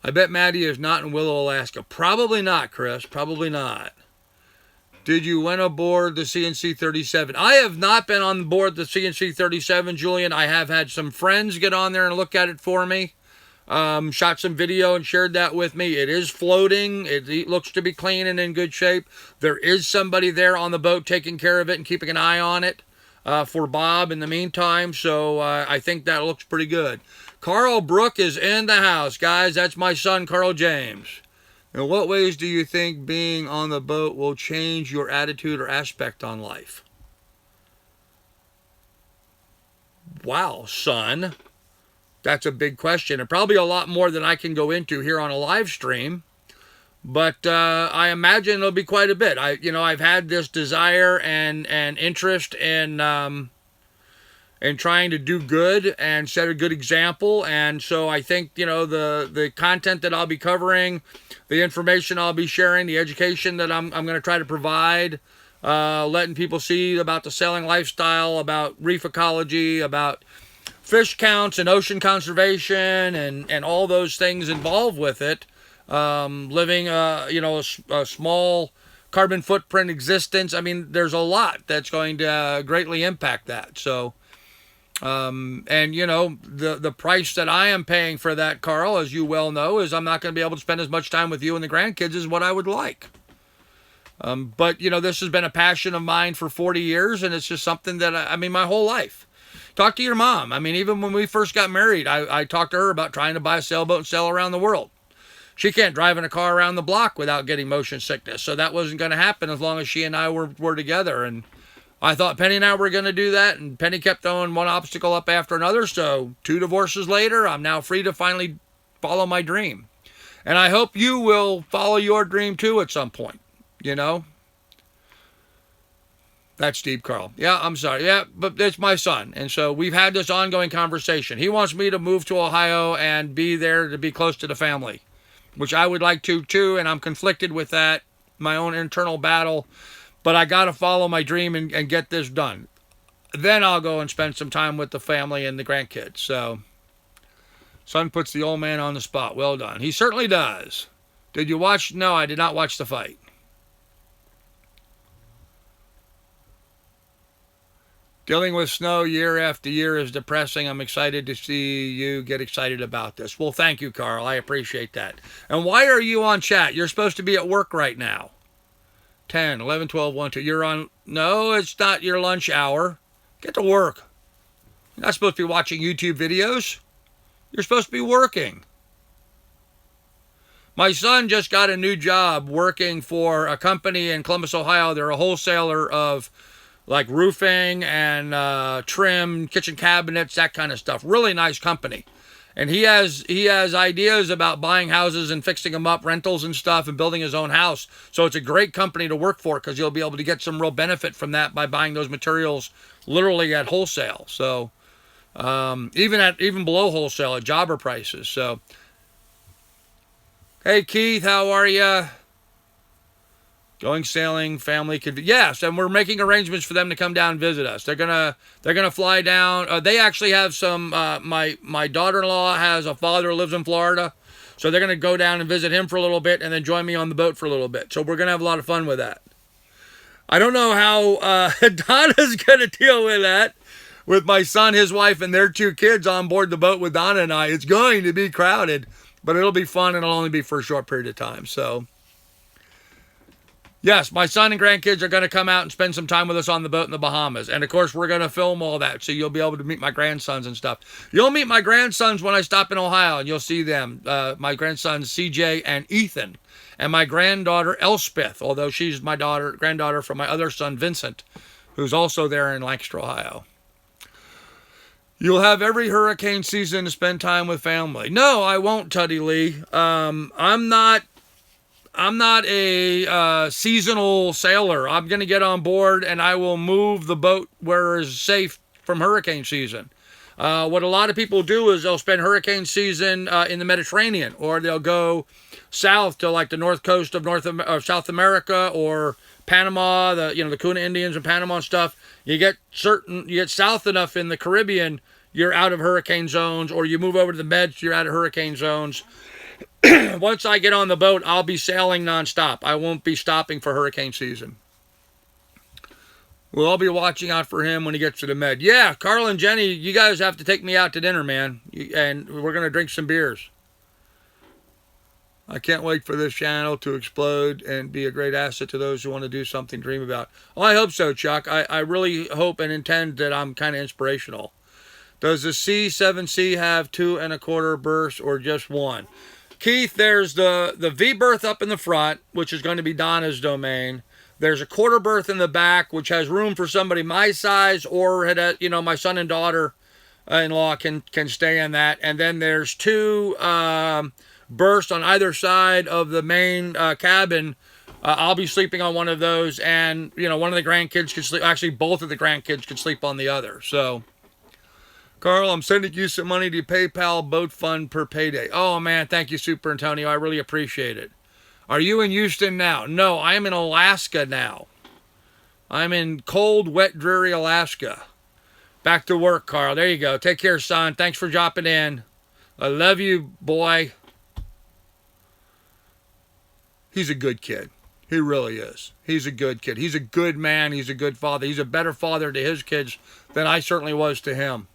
I bet Maddie is not in Willow, Alaska. Probably not, Chris. Probably not. Did you went aboard the CNC 37? I have not been on board the CNC 37, Julian. I have had some friends get on there and look at it for me. Shot some video and shared that with me. It is floating. It looks to be clean and in good shape. There is somebody there on the boat taking care of it and keeping an eye on it for Bob in the meantime. So I think that looks pretty good. Carl Brook is in the house, guys. That's my son, Carl James. In what ways do you think being on the boat will change your attitude or aspect on life? Wow, son. That's a big question, and probably a lot more than I can go into here on a live stream. But I imagine it'll be quite a bit. I've had this desire and interest in trying to do good and set a good example. And so I think the content that I'll be covering, the information I'll be sharing, the education that I'm going to try to provide, letting people see about the sailing lifestyle, about reef ecology, about fish counts and ocean conservation and all those things involved with it. Living a small carbon footprint existence. I mean, there's a lot that's going to greatly impact that. So, the price that I am paying for that, Carl, as you well know, is I'm not going to be able to spend as much time with you and the grandkids as what I would like. But this has been a passion of mine for 40 years, and it's just something that my whole life. Talk to your mom. Even when we first got married, I talked to her about trying to buy a sailboat and sail around the world. She can't drive in a car around the block without getting motion sickness, so that wasn't going to happen as long as she and I were together. And I thought Penny and I were going to do that, and Penny kept throwing one obstacle up after another. So 2 divorces later, I'm now free to finally follow my dream. And I hope you will follow your dream too at some point, That's Steve Carl. Yeah, I'm sorry. Yeah, but it's my son. And so we've had this ongoing conversation. He wants me to move to Ohio and be there to be close to the family, which I would like to too, and I'm conflicted with that, my own internal battle. But I got to follow my dream and get this done. Then I'll go and spend some time with the family and the grandkids. So, son puts the old man on the spot. Well done. He certainly does. Did you watch? No, I did not watch the fight. Dealing with snow year after year is depressing. I'm excited to see you get excited about this. Well, thank you, Carl. I appreciate that. And why are you on chat? You're supposed to be at work right now. 10, 11, 12, 1, 2. You're on. No, it's not your lunch hour. Get to work. You're not supposed to be watching YouTube videos. You're supposed to be working. My son just got a new job working for a company in Columbus, Ohio. They're a wholesaler of like roofing and trim, kitchen cabinets, that kind of stuff. Really nice company. And he has ideas about buying houses and fixing them up, rentals and stuff, and building his own house. So it's a great company to work for because you'll be able to get some real benefit from that by buying those materials literally at wholesale. So even below wholesale at jobber prices. So, hey Keith, how are you? Going sailing, family could be, yes, and we're making arrangements for them to come down and visit us. They're gonna fly down. They actually have some. My daughter-in-law has a father who lives in Florida, so they're gonna go down and visit him for a little bit, and then join me on the boat for a little bit. So we're gonna have a lot of fun with that. I don't know how Donna's gonna deal with that, with my son, his wife, and their 2 kids on board the boat with Donna and I. It's going to be crowded, but it'll be fun, and it'll only be for a short period of time. So. Yes, my son and grandkids are going to come out and spend some time with us on the boat in the Bahamas. And, of course, we're going to film all that, so you'll be able to meet my grandsons and stuff. You'll meet my grandsons when I stop in Ohio, and you'll see them. My grandsons, CJ and Ethan, and my granddaughter, Elspeth, although she's my granddaughter from my other son, Vincent, who's also there in Lancaster, Ohio. You'll have every hurricane season to spend time with family. No, I won't, Tuddy Lee. I'm not a seasonal sailor. I'm going to get on board and I will move the boat where it's safe from hurricane season. What a lot of people do is they'll spend hurricane season in the Mediterranean, or they'll go south to like the north coast of South America or Panama, the Kuna Indians in Panama and stuff. You get south enough in the Caribbean, you're out of hurricane zones, or you move over to the Meds, you're out of hurricane zones. Once I get on the boat, I'll be sailing nonstop. I won't be stopping for hurricane season. We'll all be watching out for him when he gets to the Med. Yeah, Carl and Jenny, you guys have to take me out to dinner, man. And we're going to drink some beers. I can't wait for this channel to explode and be a great asset to those who want to do something to dream about. Well, I hope so, Chuck. I really hope and intend that I'm kind of inspirational. Does the C7C have 2 1/4 berths or just 1? Keith, there's the V berth up in the front, which is going to be Donna's domain. There's a 1/4 berth in the back, which has room for somebody my size, or my son and daughter-in-law can stay in that. And then there's 2 berths on either side of the main cabin. I'll be sleeping on one of those, and one of the grandkids could sleep. Actually, both of the grandkids could sleep on the other. So, Carl, I'm sending you some money to PayPal boat fund per payday. Oh man, thank you, Super Antonio. I really appreciate it. Are you in Houston now? No, I am in Alaska now. I'm in cold, wet, dreary Alaska. Back to work, Carl. There you go. Take care, son. Thanks for dropping in. I love you, boy. He's a good kid. He really is. He's a good kid. He's a good man. He's a good father. He's a better father to his kids than I certainly was to him.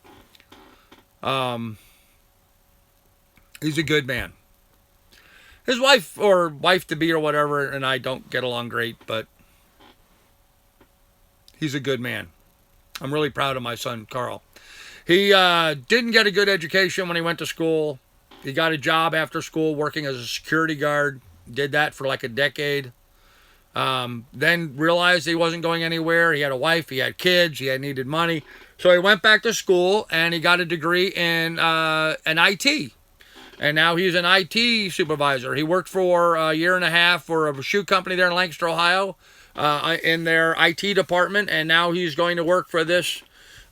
He's a good man. His wife, or wife-to-be or whatever, and I don't get along great, but he's a good man. I'm really proud of my son, Carl. He didn't get a good education when he went to school. He got a job after school working as a security guard. Did that for like a decade. Then realized he wasn't going anywhere. He had a wife, he had kids, he had needed money. So he went back to school and he got a degree in IT. And now he's an IT supervisor. He worked for a year and a half for a shoe company there in Lancaster, Ohio, in their IT department. And now he's going to work for this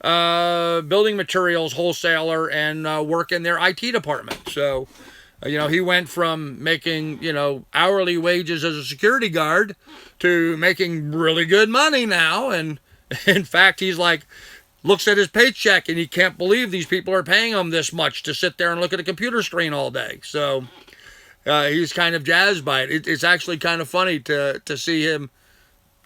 building materials wholesaler and work in their IT department. So, he went from making, hourly wages as a security guard to making really good money now. And in fact, he's like, looks at his paycheck and he can't believe these people are paying him this much to sit there and look at a computer screen all day. So he's kind of jazzed by it. It's actually kind of funny to see him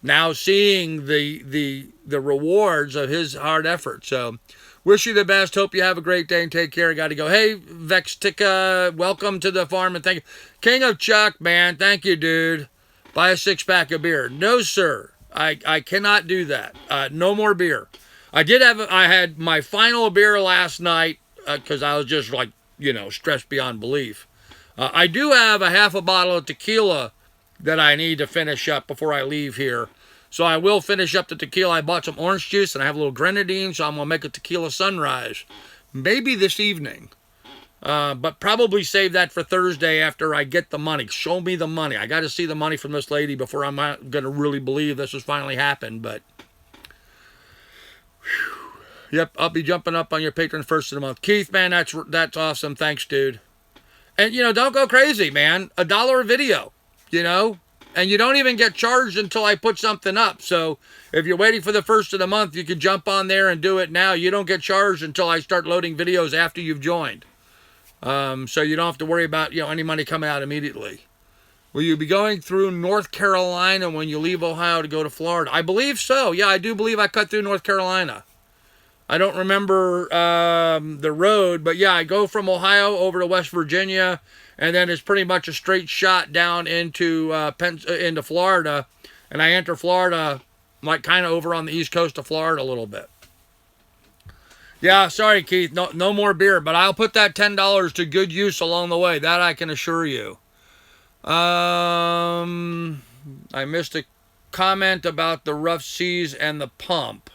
now seeing the rewards of his hard effort. So wish you the best. Hope you have a great day and take care. I got to go. Hey, Vextica, welcome to the farm and thank you. King of Chuck, man, thank you, dude. Buy a 6-pack of beer. No, sir. I cannot do that. No more beer. I had my final beer last night because I was just like, stressed beyond belief. I do have a half a bottle of tequila that I need to finish up before I leave here. So I will finish up the tequila. I bought some orange juice and I have a little grenadine, so I'm going to make a tequila sunrise. Maybe this evening. But probably save that for Thursday after I get the money. Show me the money. I got to see the money from this lady before I'm going to really believe this has finally happened, but... Yep, I'll be jumping up on your patron first of the month. Keith, man, that's awesome. Thanks, dude. And, don't go crazy, man. $1 a video, And you don't even get charged until I put something up. So if you're waiting for the first of the month, you can jump on there and do it now. You don't get charged until I start loading videos after you've joined. So you don't have to worry about, any money coming out immediately. Will you be going through North Carolina when you leave Ohio to go to Florida? I believe so. Yeah, I do believe I cut through North Carolina. I don't remember the road, but yeah, I go from Ohio over to West Virginia, and then it's pretty much a straight shot down into Florida, and I enter Florida like kind of over on the east coast of Florida a little bit. Yeah, sorry, Keith, no more beer, but I'll put that $10 to good use along the way. That I can assure you. I missed a comment about the rough seas and the pump.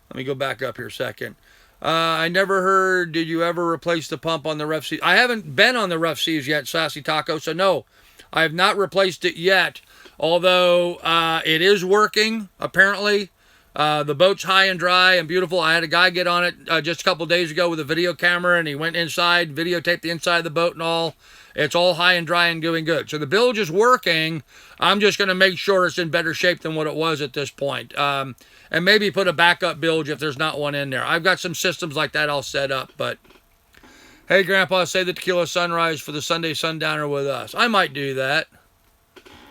Let me go back up here a second. I never heard, did you ever replace the pump on the rough seas? I haven't been on the rough seas yet, Sassy Taco, so no, I have not replaced it yet. Although it is working, apparently. The boat's high and dry and beautiful. I had a guy get on it just a couple days ago with a video camera, and he went inside, videotaped the inside of the boat and all. It's all high and dry and doing good. So the bilge is working. I'm just going to make sure it's in better shape than what it was at this point. And maybe put a backup bilge if there's not one in there. I've got some systems like that all set up. But, hey, Grandpa, say the Tequila Sunrise for the Sunday Sundowner with us. I might do that.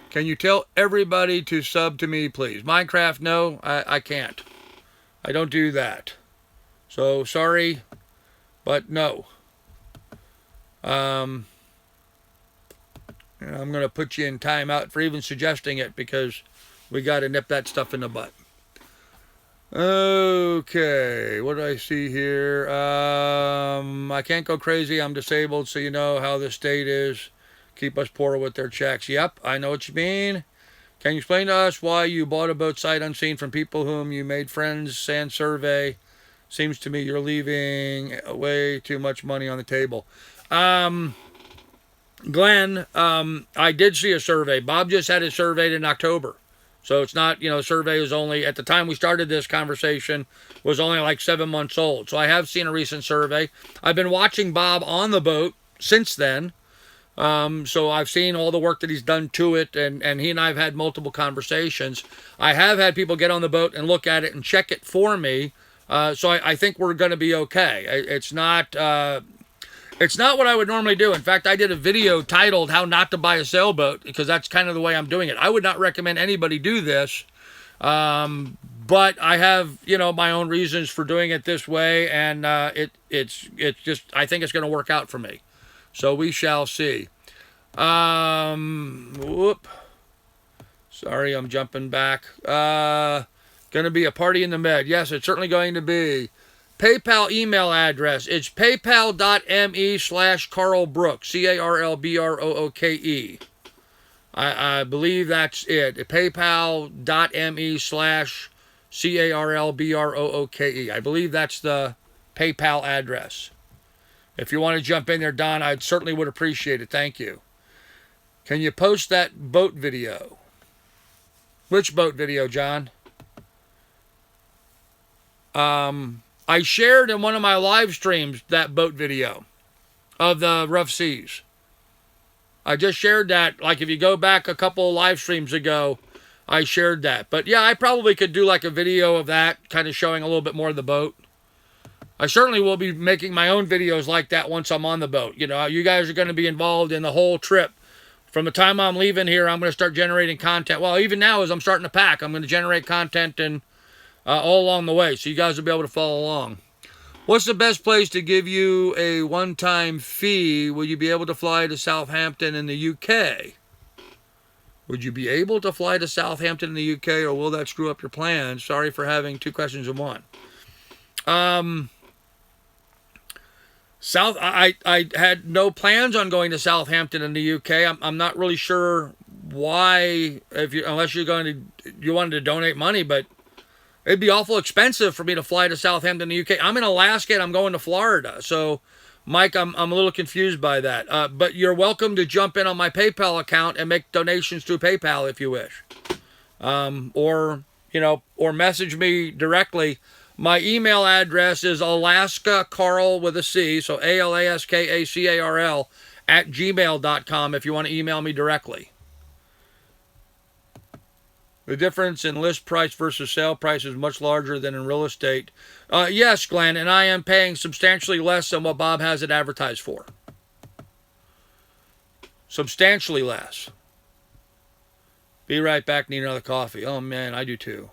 Can you tell everybody to sub to me, please? Minecraft, no, I can't. I don't do that. So, sorry, but no. And I'm going to put you in timeout for even suggesting it because we got to nip that stuff in the butt. Okay, what do I see here? I can't go crazy. I'm disabled, so you know how the state is. Keep us poor with their checks. Yep, I know what you mean. Can you explain to us why you bought a boat sight unseen from people whom you made friends? Sand survey. Seems to me you're leaving way too much money on the table. Glenn, I did see a survey. Bob just had it surveyed in October. So it's not, the survey is only, at the time we started this conversation, was only like 7 months old. So I have seen a recent survey. I've been watching Bob on the boat since then. So I've seen all the work that he's done to it, and he and I have had multiple conversations. I have had people get on the boat and look at it and check it for me. So I think we're going to be okay. It's not what I would normally do. In fact, I did a video titled How Not to Buy a Sailboat, because that's kind of the way I'm doing it. I would not recommend anybody do this. But I have, my own reasons for doing it this way, and it's just, I think it's going to work out for me. So we shall see. Whoop. Sorry, I'm jumping back. Going to be a party in the med. Yes, it's certainly going to be. PayPal email address. It's paypal.me/Carl Brooks. CarlBrooke. I believe that's it. paypal.me/CarlBrooke. I believe that's the PayPal address. If you want to jump in there, Don, I certainly would appreciate it. Thank you. Can you post that boat video? Which boat video, John? I shared in one of my live streams that boat video of the rough seas. I just shared that. Like if you go back a couple of live streams ago, I shared that. But yeah, I probably could do like a video of that, kind of showing a little bit more of the boat. I certainly will be making my own videos like that once I'm on the boat. You guys are going to be involved in the whole trip. From the time I'm leaving here, I'm going to start generating content. Well, even now as I'm starting to pack, I'm going to generate content and all along the way. So you guys will be able to follow along. What's the best place to give you a one-time fee? Will you be able to fly to Southampton in the UK? Would you be able to fly to Southampton in the UK, or will that screw up your plans? Sorry for having two questions in one. I had no plans on going to Southampton in the UK. I'm not really sure why, unless you wanted to donate money, but it'd be awful expensive for me to fly to Southampton in the UK. I'm in Alaska and I'm going to Florida. So, Mike, I'm a little confused by that. But you're welcome to jump in on my PayPal account and make donations through PayPal if you wish. Or message me directly. My email address is alaskacarl with a C, so ALASKACARL @gmail.com if you want to email me directly. The difference in list price versus sale price is much larger than in real estate. Yes, Glenn, and I am paying substantially less than what Bob has it advertised for. Substantially less. Be right back, need another coffee. Oh man, I do too.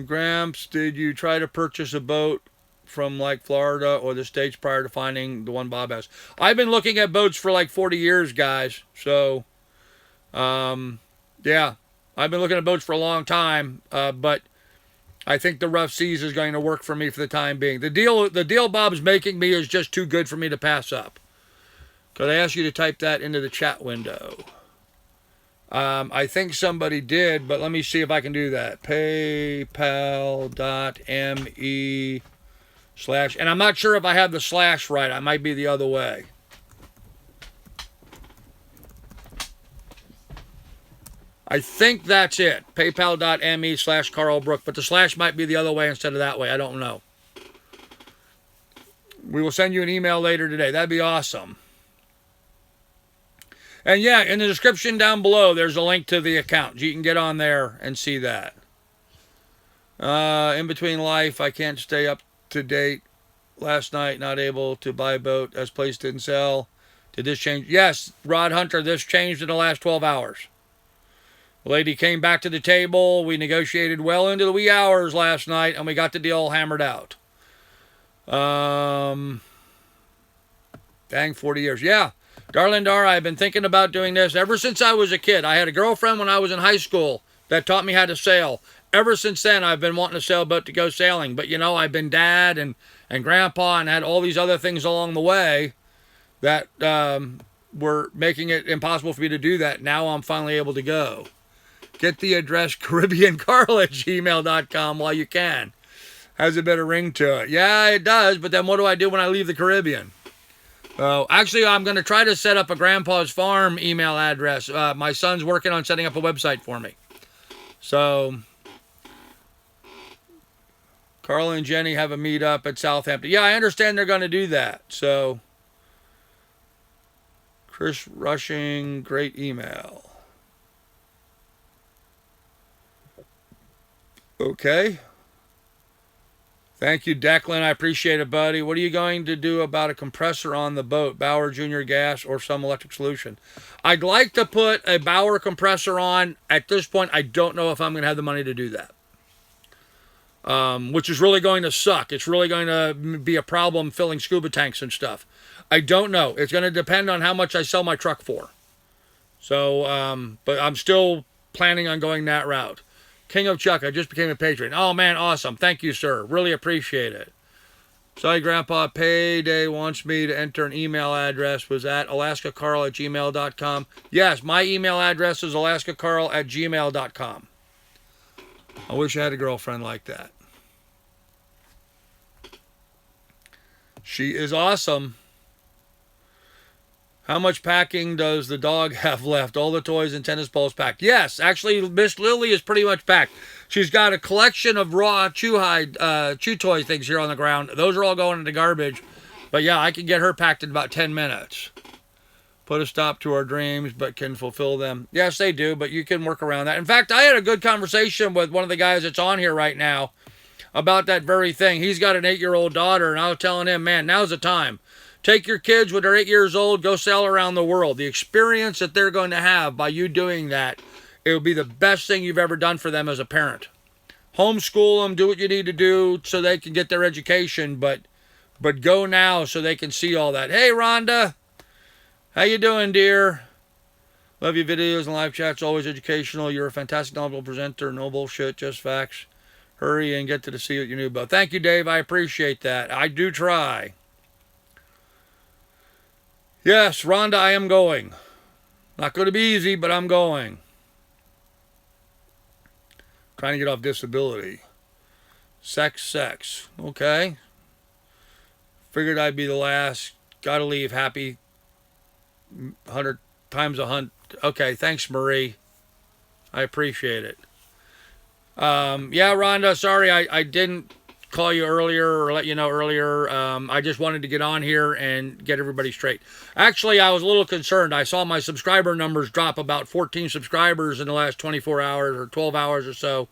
Gramps, did you try to purchase a boat from like Florida or the States prior to finding the one Bob has? I've been looking at boats for like 40 years, guys. So, yeah, I've been looking at boats for a long time. But I think the rough seas is going to work for me for the time being. The deal Bob's making me is just too good for me to pass up. Could I ask you to type that into the chat window? I think somebody did, but let me see if I can do that. PayPal.me/ and I'm not sure if I have the / right. I might be the other way. I think that's it. PayPal.me/Carl Brook, but the slash might be the other way instead of that way. I don't know. We will send you an email later today. That'd be awesome. And yeah, in the description down below, there's a link to the account. You can get on there and see that. In between life, I can't stay up to date. Last night, not able to buy a boat as place didn't sell. Did this change? Yes, Rod Hunter, this changed in the last 12 hours. The lady came back to the table. We negotiated well into the wee hours last night, and we got the deal hammered out. Dang, 40 years. Yeah. Darlene Dar, I've been thinking about doing this ever since I was a kid. I had a girlfriend when I was in high school that taught me how to sail. Ever since then, I've been wanting a sailboat to go sailing. But, you know, I've been dad and grandpa and had all these other things along the way that were making it impossible for me to do that. Now I'm finally able to go. Get the address CaribbeanCarl@gmail.com while you can. Has a bit of ring to it. Yeah, it does. But then what do I do when I leave the Caribbean? Actually, I'm going to try to set up a Grandpa's Farm email address. My son's working on setting up a website for me. So, Carl and Jenny have a meetup at Southampton. Yeah, I understand they're going to do that. So, Chris Rushing, great email. Okay. Thank you, Declan. I appreciate it, buddy. What are you going to do about a compressor on the boat? Bauer Junior Gas or some electric solution? I'd like to put a Bauer compressor on. At this point, I don't know if I'm going to have the money to do that. Which is really going to suck. It's really going to be a problem filling scuba tanks and stuff. I don't know. It's going to depend on how much I sell my truck for. So, but I'm still planning on going that route. King of Chuck, I just became a patron. Oh, man, awesome. Thank you, sir. Really appreciate it. Sorry, Grandpa. Payday wants me to enter an email address. Was that alaskacarl@gmail.com? Yes, my email address is alaskacarl@gmail.com. I wish I had a girlfriend like that. She is awesome. How much packing does the dog have left? All the toys and tennis balls packed. Yes, actually, Miss Lily is pretty much packed. She's got a collection of raw chew toy things here on the ground. Those are all going into garbage. But yeah, I can get her packed in about 10 minutes. Put a stop to our dreams, but can fulfill them. Yes, they do, but you can work around that. In fact, I had a good conversation with one of the guys that's on here right now about that very thing. He's got an 8-year-old daughter, and I was telling him, man, now's the time. Take your kids when they're 8 years old, go sail around the world. The experience that they're going to have by you doing that, it will be the best thing you've ever done for them as a parent. Homeschool them, do what you need to do so they can get their education, but go now so they can see all that. Hey, Rhonda. How you doing, dear? Love your videos and live chats, always educational. You're a fantastic, knowledgeable presenter. No bullshit, just facts. Hurry and get to the sea with your new boat. Thank you, Dave. I appreciate that. I do try. Yes, Rhonda, I am going. Not going to be easy, but I'm going. Trying to get off disability. Sex. Okay. Figured I'd be the last. Gotta leave happy. 100 times 100. Okay, thanks, Marie. I appreciate it. Yeah, Rhonda, sorry I didn't call you earlier or let you know earlier. I just wanted to get on here and get everybody straight. Actually, I was a little concerned. I saw my subscriber numbers drop about 14 subscribers in the last 24 hours or 12 hours or so.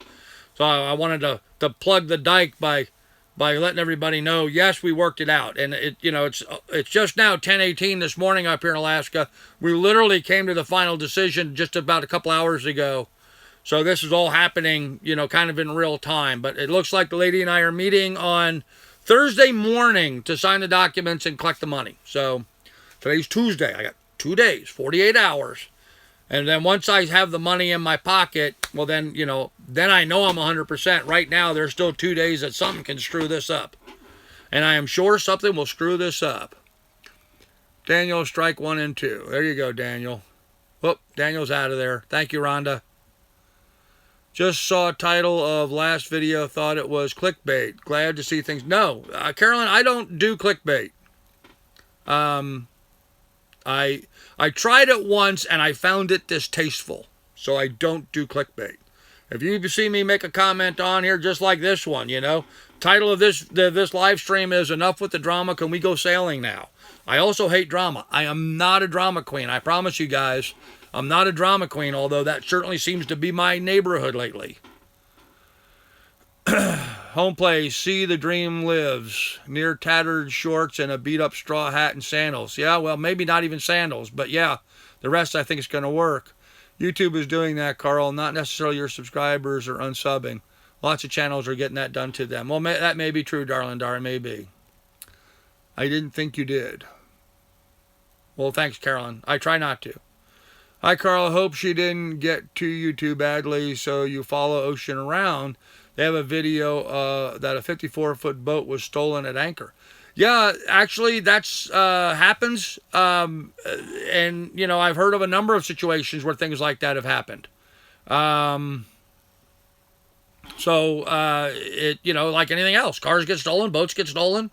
So I wanted to plug the dike by letting everybody know, yes, we worked it out. And it's just now 10:18 this morning up here in Alaska. We literally came to the final decision just about a couple hours ago. So this is all happening, kind of in real time. But it looks like the lady and I are meeting on Thursday morning to sign the documents and collect the money. So today's Tuesday. I got 2 days, 48 hours. And then once I have the money in my pocket, well then, then I know I'm 100%. Right now, there's still 2 days that something can screw this up. And I am sure something will screw this up. Daniel, strike 1 and 2. There you go, Daniel. Whoop, Daniel's out of there. Thank you, Rhonda. Just saw a title of last video, thought it was clickbait. Glad to see things. No, Carolyn, I don't do clickbait. I tried it once and I found it distasteful. so I don't do clickbait. If you see me make a comment on here just like this one, title of this live stream is "Enough with the Drama, Can We Go Sailing Now?" I also hate drama. I am not a drama queen. I promise you guys, I'm not a drama queen, although that certainly seems to be my neighborhood lately. Home place, see the dream lives. Near tattered shorts and a beat up straw hat and sandals. Yeah, well, maybe not even sandals, but yeah, the rest I think is going to work. YouTube is doing that, Carl, not necessarily your subscribers or unsubbing. Lots of channels are getting that done to them. Well, that may be true, darling Dar, it may be. I didn't think you did. Well, thanks, Carolyn. I try not to. Hi, Carl. Hope she didn't get to you too badly, so you follow Ocean around. They have a video that a 54-foot boat was stolen at anchor. Yeah, actually, that's happens. And, I've heard of a number of situations where things like that have happened. Like anything else, cars get stolen, boats get stolen.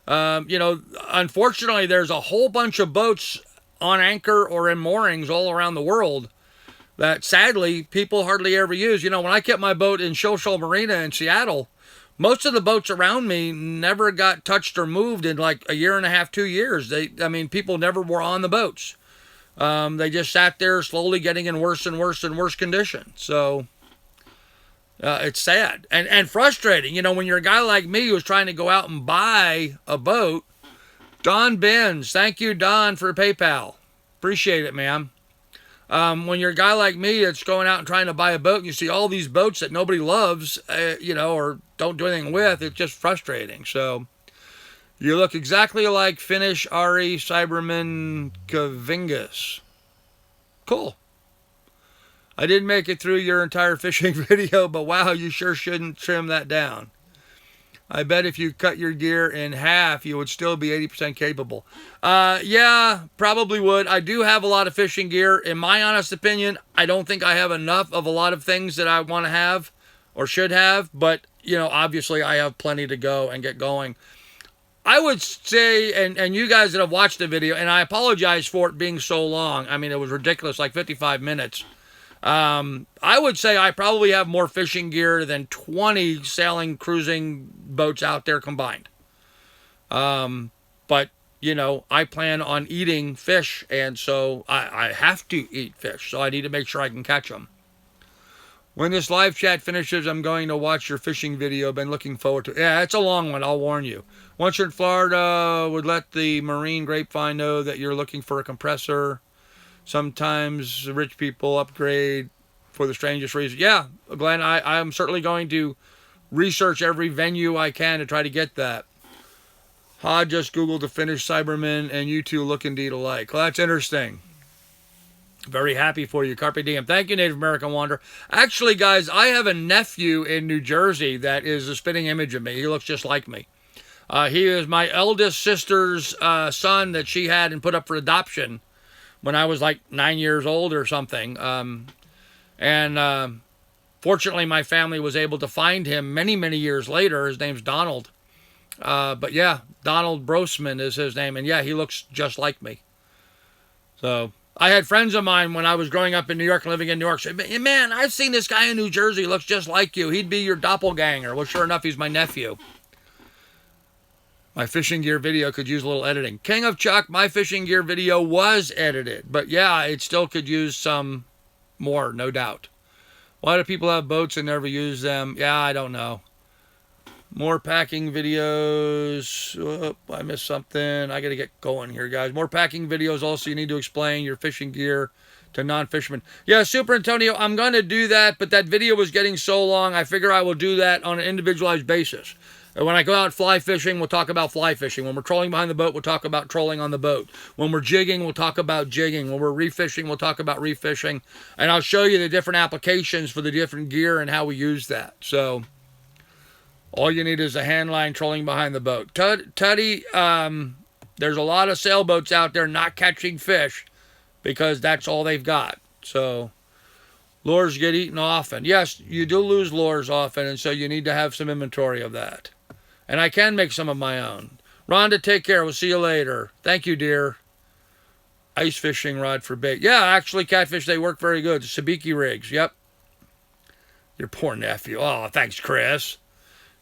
Unfortunately, there's a whole bunch of boats on anchor or in moorings all around the world that sadly people hardly ever use. When I kept my boat in Shoshone Marina in Seattle, most of the boats around me never got touched or moved in like a year and a half, 2 years. People never were on the boats. They just sat there slowly getting in worse and worse and worse condition. So it's sad and frustrating. When you're a guy like me who's trying to go out and buy a boat. Don Benz, thank you, Don, for PayPal. Appreciate it, ma'am. When you're a guy like me that's going out and trying to buy a boat and you see all these boats that nobody loves, or don't do anything with, it's just frustrating. So you look exactly like Finnish Ari Cyberman Kavingas. Cool. I didn't make it through your entire fishing video, but wow, you sure shouldn't trim that down. I bet if you cut your gear in half, you would still be 80% capable. Yeah, probably would. I do have a lot of fishing gear. In my honest opinion, I don't think I have enough of a lot of things that I want to have or should have. But, obviously I have plenty to go and get going. I would say, and you guys that have watched the video, and I apologize for it being so long. It was ridiculous, like 55 minutes. I would say I probably have more fishing gear than 20 sailing, cruising boats out there combined. But, I plan on eating fish, and so I have to eat fish, so I need to make sure I can catch them. When this live chat finishes, I'm going to watch your fishing video. Been looking forward to it. Yeah, it's a long one, I'll warn you. Once you're in Florida, would let the Marine Grapevine know that you're looking for a compressor. Sometimes rich people upgrade for the strangest reason. Yeah, Glenn, I'm certainly going to research every venue I can to try to get that. Ha just Googled the Finnish Cybermen, and you two look indeed alike. Well, that's interesting. Very happy for you. Carpe diem. Thank you, Native American Wanderer. Actually, guys, I have a nephew in New Jersey that is a spitting image of me. He looks just like me. He is my eldest sister's son that she had and put up for adoption when I was like 9 years old or something. Fortunately, my family was able to find him many, many years later. His name's Donald. But yeah, Donald Brosman is his name. And yeah, he looks just like me. So I had friends of mine when I was growing up in New York, living in New York, say, man, I've seen this guy in New Jersey. He looks just like you. He'd be your doppelganger. Well, sure enough, he's my nephew. My fishing gear video could use a little editing. King of Chuck, my fishing gear video was edited. But yeah, it still could use some more, no doubt. Why do people have boats and never use them? Yeah, I don't know. More packing videos. Oh, I missed something. I got to get going here, guys. More packing videos. Also, you need to explain your fishing gear to non-fishermen. Yeah, Super Antonio, I'm going to do that, but that video was getting so long, I figure I will do that on an individualized basis. When I go out fly fishing, we'll talk about fly fishing. When we're trolling behind the boat, we'll talk about trolling on the boat. When we're jigging, we'll talk about jigging. When we're refishing, we'll talk about refishing. And I'll show you the different applications for the different gear and how we use that. So all you need is a hand line trolling behind the boat. Tuddy, there's a lot of sailboats out there not catching fish because that's all they've got. So lures get eaten often. Yes, you do lose lures often, and so you need to have some inventory of that. And I can make some of my own. Rhonda, take care. We'll see you later. Thank you, dear. Ice fishing rod for bait. Yeah, actually, catfish, they work very good. The sabiki rigs. Yep. Your poor nephew. Oh, thanks, Chris.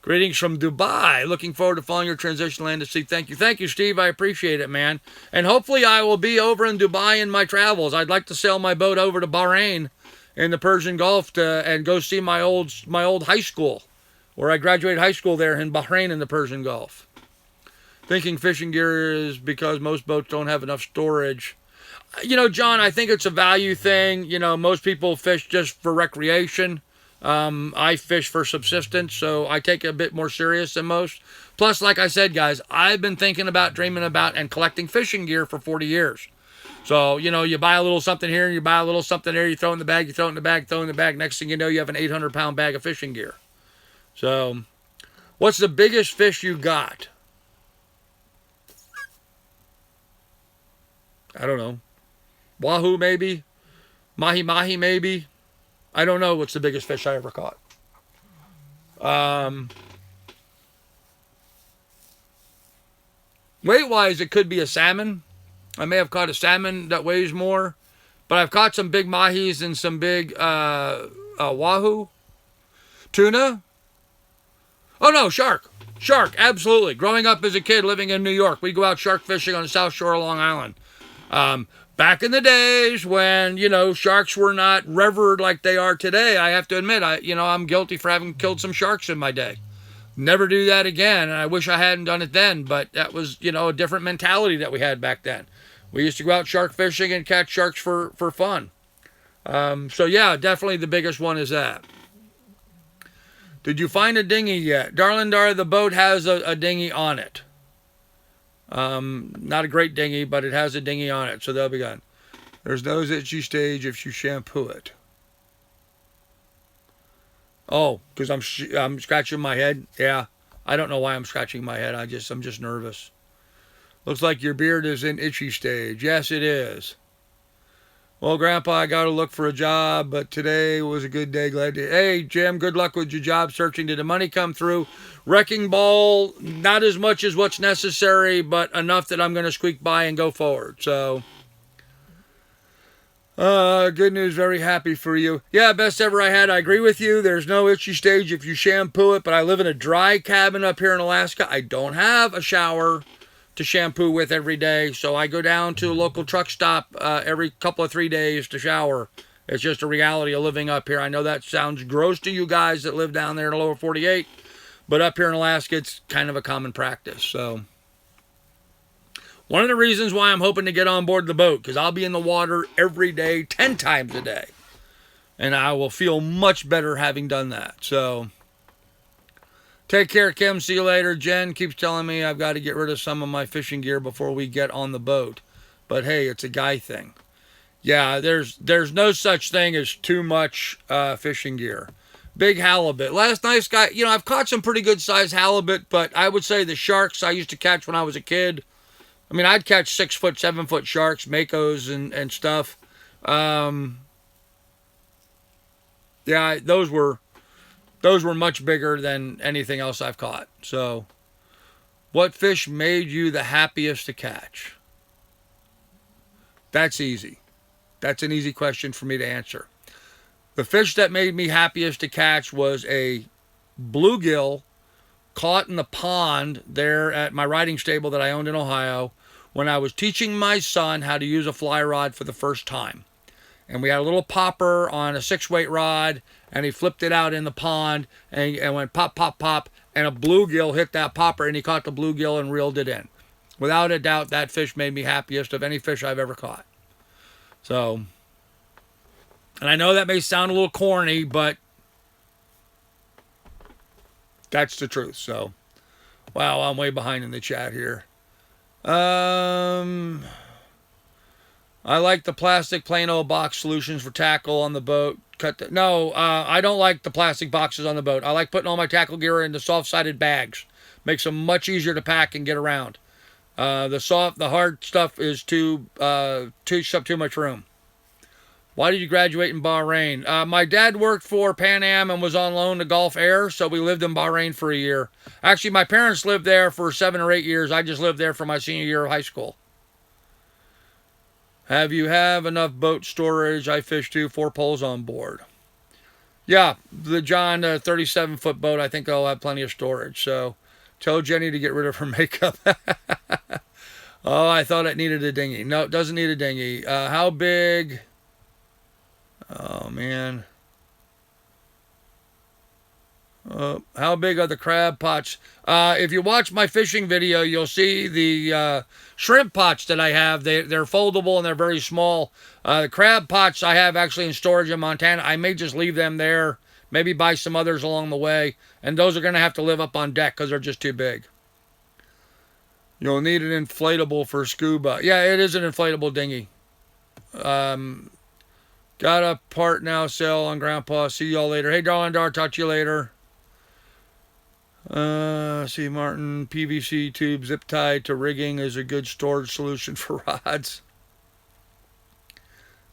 Greetings from Dubai. Looking forward to following your transition land to sea. Thank you. Thank you, Steve. I appreciate it, man. And hopefully I will be over in Dubai in my travels. I'd like to sail my boat over to Bahrain in the Persian Gulf and go see my old high school, where I graduated high school there in Bahrain in the Persian Gulf. Thinking fishing gear is because most boats don't have enough storage. You know, John, I think it's a value thing. You know, most people fish just for recreation. I fish for subsistence, so I take it a bit more serious than most. Plus, like I said, guys, I've been thinking about, dreaming about, and collecting fishing gear for 40 years. So, you know, you buy a little something here, and you buy a little something there, you throw it in the bag, you throw it in the bag, throw it in the bag. Next thing you know, you have an 800-pound bag of fishing gear. So, what's the biggest fish you got? I don't know. Wahoo, maybe? Mahi-mahi, maybe? I don't know what's the biggest fish I ever caught. Weight-wise, it could be a salmon. I may have caught a salmon that weighs more. But I've caught some big mahis and some big wahoo. Tuna? Oh, no, shark. Shark, absolutely. Growing up as a kid living in New York, we'd go out shark fishing on the South Shore of Long Island. Back in the days when, you know, sharks were not revered like they are today, I have to admit, I'm guilty for having killed some sharks in my day. Never do that again, and I wish I hadn't done it then, but that was, you know, a different mentality that we had back then. We used to go out shark fishing and catch sharks for fun. So, yeah, definitely the biggest one is that. Did you find a dinghy yet? Darling Dar, the boat has a dinghy on it. Not a great dinghy, but it has a dinghy on it, so they'll be gone. There's no itchy stage if you shampoo it. Oh, because I'm scratching my head. Yeah, I don't know why I'm scratching my head. I'm just nervous. Looks like your beard is in itchy stage. Yes, it is. Well, Grandpa, I got to look for a job, but today was a good day. Glad to. Hey, Jim, good luck with your job searching. Did the money come through? Wrecking ball, not as much as what's necessary, but enough that I'm going to squeak by and go forward. So, good news. Very happy for you. Yeah, best ever I had. I agree with you. There's no itchy stage if you shampoo it, but I live in a dry cabin up here in Alaska. I don't have a shower to shampoo with every day, so I go down to a local truck stop every couple of 3 days to shower. It's just a reality of living up here. I know that sounds gross to you guys that live down there in the lower 48, but up here in Alaska, it's kind of a common practice. So, one of the reasons why I'm hoping to get on board the boat, because I'll be in the water every day, 10 times a day, and I will feel much better having done that. So, take care, Kim. See you later. Jen keeps telling me I've got to get rid of some of my fishing gear before we get on the boat. But hey, it's a guy thing. Yeah, there's no such thing as too much fishing gear. Big halibut. Last night's got, I've caught some pretty good sized halibut, but I would say the sharks I used to catch when I was a kid. I mean, I'd catch 6 foot, 7 foot sharks, makos and stuff. Yeah, those were much bigger than anything else I've caught. So, what fish made you the happiest to catch? That's easy. That's an easy question for me to answer. The fish that made me happiest to catch was a bluegill caught in the pond there at my riding stable that I owned in Ohio when I was teaching my son how to use a fly rod for the first time. And we had a little popper on a 6-weight rod, and he flipped it out in the pond, and went pop, pop, pop, and a bluegill hit that popper, and he caught the bluegill and reeled it in. Without a doubt, that fish made me happiest of any fish I've ever caught. So, and I know that may sound a little corny, but that's the truth. So, wow, I'm way behind in the chat here. I like the plastic plain old box solutions for tackle on the boat. I don't like the plastic boxes on the boat. I like putting all my tackle gear into soft-sided bags. Makes them much easier to pack and get around. The hard stuff is too much room. Why did you graduate in Bahrain? My dad worked for Pan Am and was on loan to Gulf Air, so we lived in Bahrain for a year. Actually, my parents lived there for 7 or 8 years. I just lived there for my senior year of high school. Have you have enough boat storage? I fish too, 4 poles on board. Yeah, the John 37-foot boat, I think I'll have plenty of storage. So tell Jenny to get rid of her makeup. Oh, I thought it needed a dinghy. No, it doesn't need a dinghy. How big? Oh, man. How big are the crab pots? If you watch my fishing video, you'll see the shrimp pots that I have. They're foldable and they're very small. The crab pots I have actually in storage in Montana. I may just leave them there, maybe buy some others along the way. And those are going to have to live up on deck because they're just too big. You'll need an inflatable for scuba. Yeah, it is an inflatable dinghy. Got a part now, sale on Grandpa. See y'all later. Hey, darling, talk to you later. See, Martin, PVC tube zip tied to rigging is a good storage solution for rods.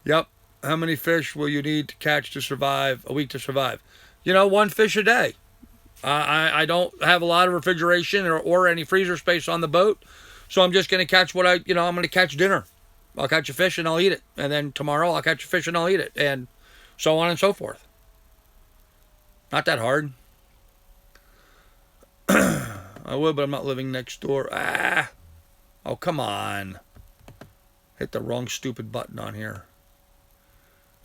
Yep. How many fish will you need to catch to survive, a week to survive? 1 fish a day. I don't have a lot of refrigeration or any freezer space on the boat, so I'm just going to catch I'm going to catch dinner. I'll catch a fish and I'll eat it. And then tomorrow I'll catch a fish and I'll eat it. And so on and so forth. Not that hard. I would, but I'm not living next door. Oh, come on. Hit the wrong stupid button on here.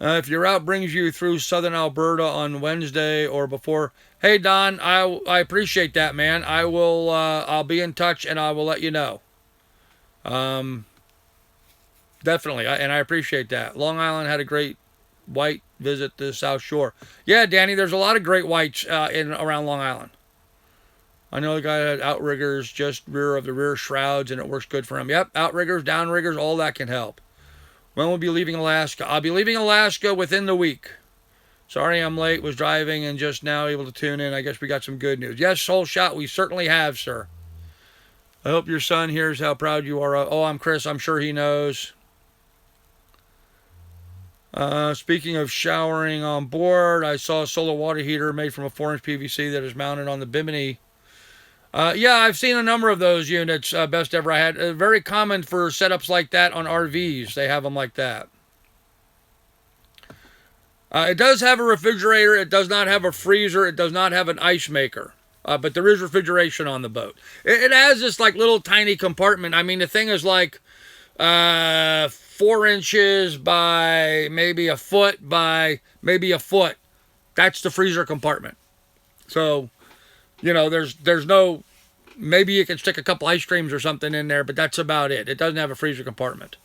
If your route brings you through southern Alberta on Wednesday or before, hey Don, I appreciate that, man. I'll be in touch and I will let you know. Definitely, and I appreciate that. Long Island had a great white visit the South Shore. Yeah, Danny, there's a lot of great whites around Long Island. I know the guy had outriggers just rear of the rear shrouds, and it works good for him. Yep, outriggers, downriggers, all that can help. When will be leaving Alaska? I'll be leaving Alaska within the week. Sorry I'm late, was driving and just now able to tune in. I guess we got some good news. Yes, Soul Shot, we certainly have, sir. I hope your son hears how proud you are. Oh, I'm Chris. I'm sure he knows. Speaking of showering on board, I saw a solar water heater made from a 4-inch PVC that is mounted on the bimini. Yeah, I've seen a number of those units, best ever I had. Very common for setups like that on RVs. They have them like that. It does have a refrigerator. It does not have a freezer. It does not have an ice maker. But there is refrigeration on the boat. It has this like little tiny compartment. I mean, the thing is like 4 inches by maybe a foot by maybe a foot. That's the freezer compartment. So, there's no, maybe you can stick a couple ice creams or something in there, but that's about it. It doesn't have a freezer compartment.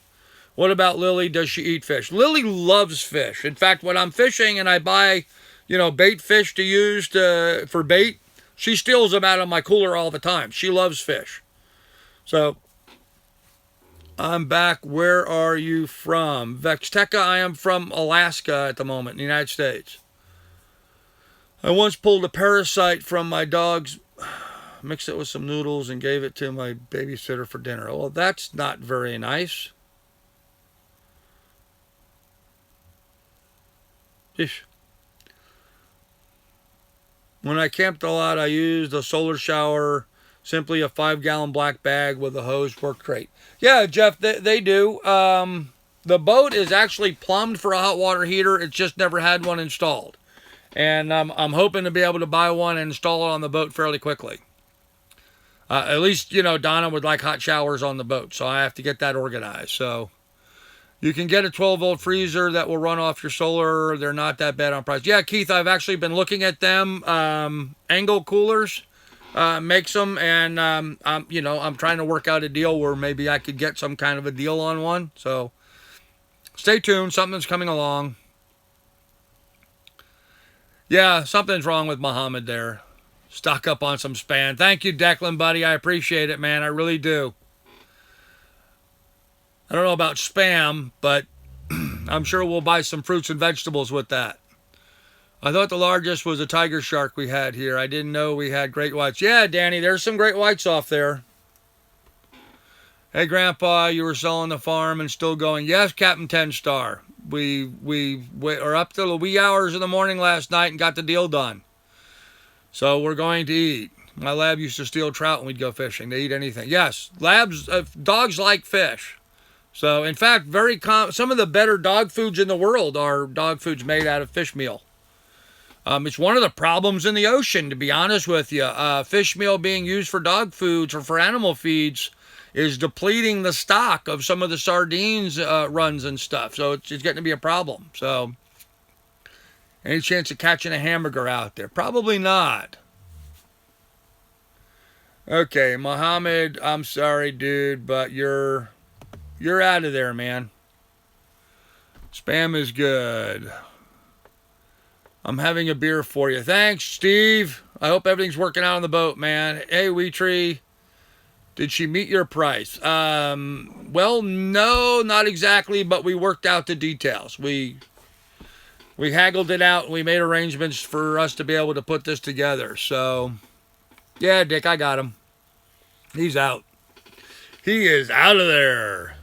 What about Lily? Does she eat fish? Lily loves fish. In fact, when I'm fishing and I buy, bait fish to use for bait, she steals them out of my cooler all the time. She loves fish. So, I'm back. Where are you from? Vexteca, I am from Alaska at the moment, in the United States. I once pulled a parasite from my dog's, mixed it with some noodles and gave it to my babysitter for dinner. Well, that's not very nice. Ish. When I camped a lot, I used a solar shower, simply a 5-gallon black bag with a hose. Worked great. Yeah, Jeff, they do. The boat is actually plumbed for a hot water heater. It's just never had one installed. And I'm hoping to be able to buy one and install it on the boat fairly quickly. At least, Donna would like hot showers on the boat, so I have to get that organized. So you can get a 12-volt freezer that will run off your solar. They're not that bad on price. Yeah, Keith, I've actually been looking at them. Angle Coolers makes them, and I'm trying to work out a deal where maybe I could get some kind of a deal on one. So stay tuned. Something's coming along. Yeah, something's wrong with Muhammad there. Stock up on some Span. Thank you, Declan, buddy. I appreciate it, man. I really do. I don't know about Spam, but I'm sure we'll buy some fruits and vegetables with that. I thought the largest was a tiger shark we had here. I didn't know we had great whites. Yeah, Danny, there's some great whites off there. Hey, Grandpa, you were selling the farm and still going. Yes, Captain 10 Star. We were up till the wee hours of the morning last night and got the deal done. So we're going to eat. My lab used to steal trout when we'd go fishing. They eat anything. Yes, dogs like fish. So, in fact, some of the better dog foods in the world are dog foods made out of fish meal. It's one of the problems in the ocean, to be honest with you. Fish meal being used for dog foods or for animal feeds is depleting the stock of some of the sardines runs and stuff. So it's getting to be a problem. So, any chance of catching a hamburger out there? Probably not. Okay, Mohammed, I'm sorry, dude, but you're out of there, man. Spam is good. I'm having a beer for you. Thanks, Steve. I hope everything's working out on the boat, man. Hey, Weetree, did she meet your price? Well, no, not exactly, but we worked out the details. We haggled it out. We made arrangements for us to be able to put this together. So, yeah, Dick, I got him. He's out. He is out of there.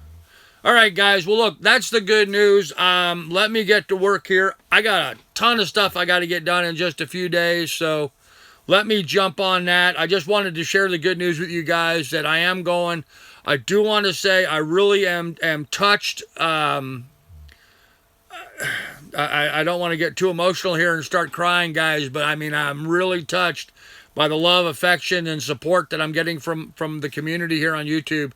All right, guys. Well, look, that's the good news. Let me get to work here. I got a ton of stuff I got to get done in just a few days, so let me jump on that. I just wanted to share the good news with you guys that I am going. I do want to say I really am touched. I don't want to get too emotional here and start crying, guys, but I mean, I'm really touched by the love, affection, and support that I'm getting from the community here on YouTube.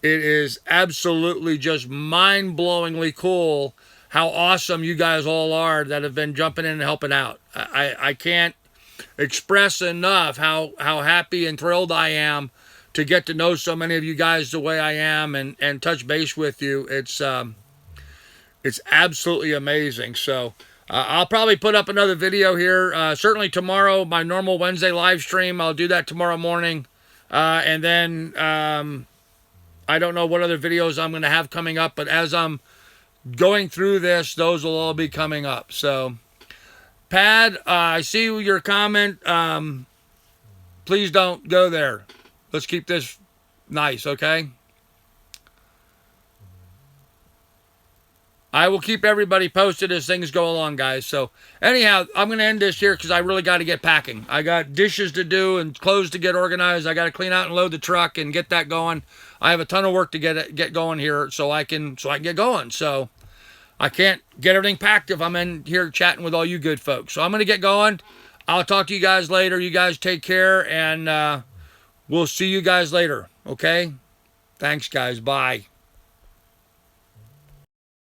It is absolutely just mind-blowingly cool how awesome you guys all are that have been jumping in and helping out. I can't express enough how happy and thrilled I am to get to know so many of you guys the way I am and touch base with you. It's absolutely amazing. So I'll probably put up another video here. Certainly tomorrow, my normal Wednesday live stream. I'll do that tomorrow morning. And then I don't know what other videos I'm going to have coming up, but as I'm going through this, those will all be coming up. So, Pad, I see your comment. Please don't go there. Let's keep this nice, okay? I will keep everybody posted as things go along, guys. So, anyhow, I'm going to end this here because I really got to get packing. I got dishes to do and clothes to get organized. I got to clean out and load the truck and get that going. I have a ton of work to get going here so I can get going. So, I can't get everything packed if I'm in here chatting with all you good folks. So, I'm going to get going. I'll talk to you guys later. You guys take care, and we'll see you guys later, okay? Thanks, guys. Bye.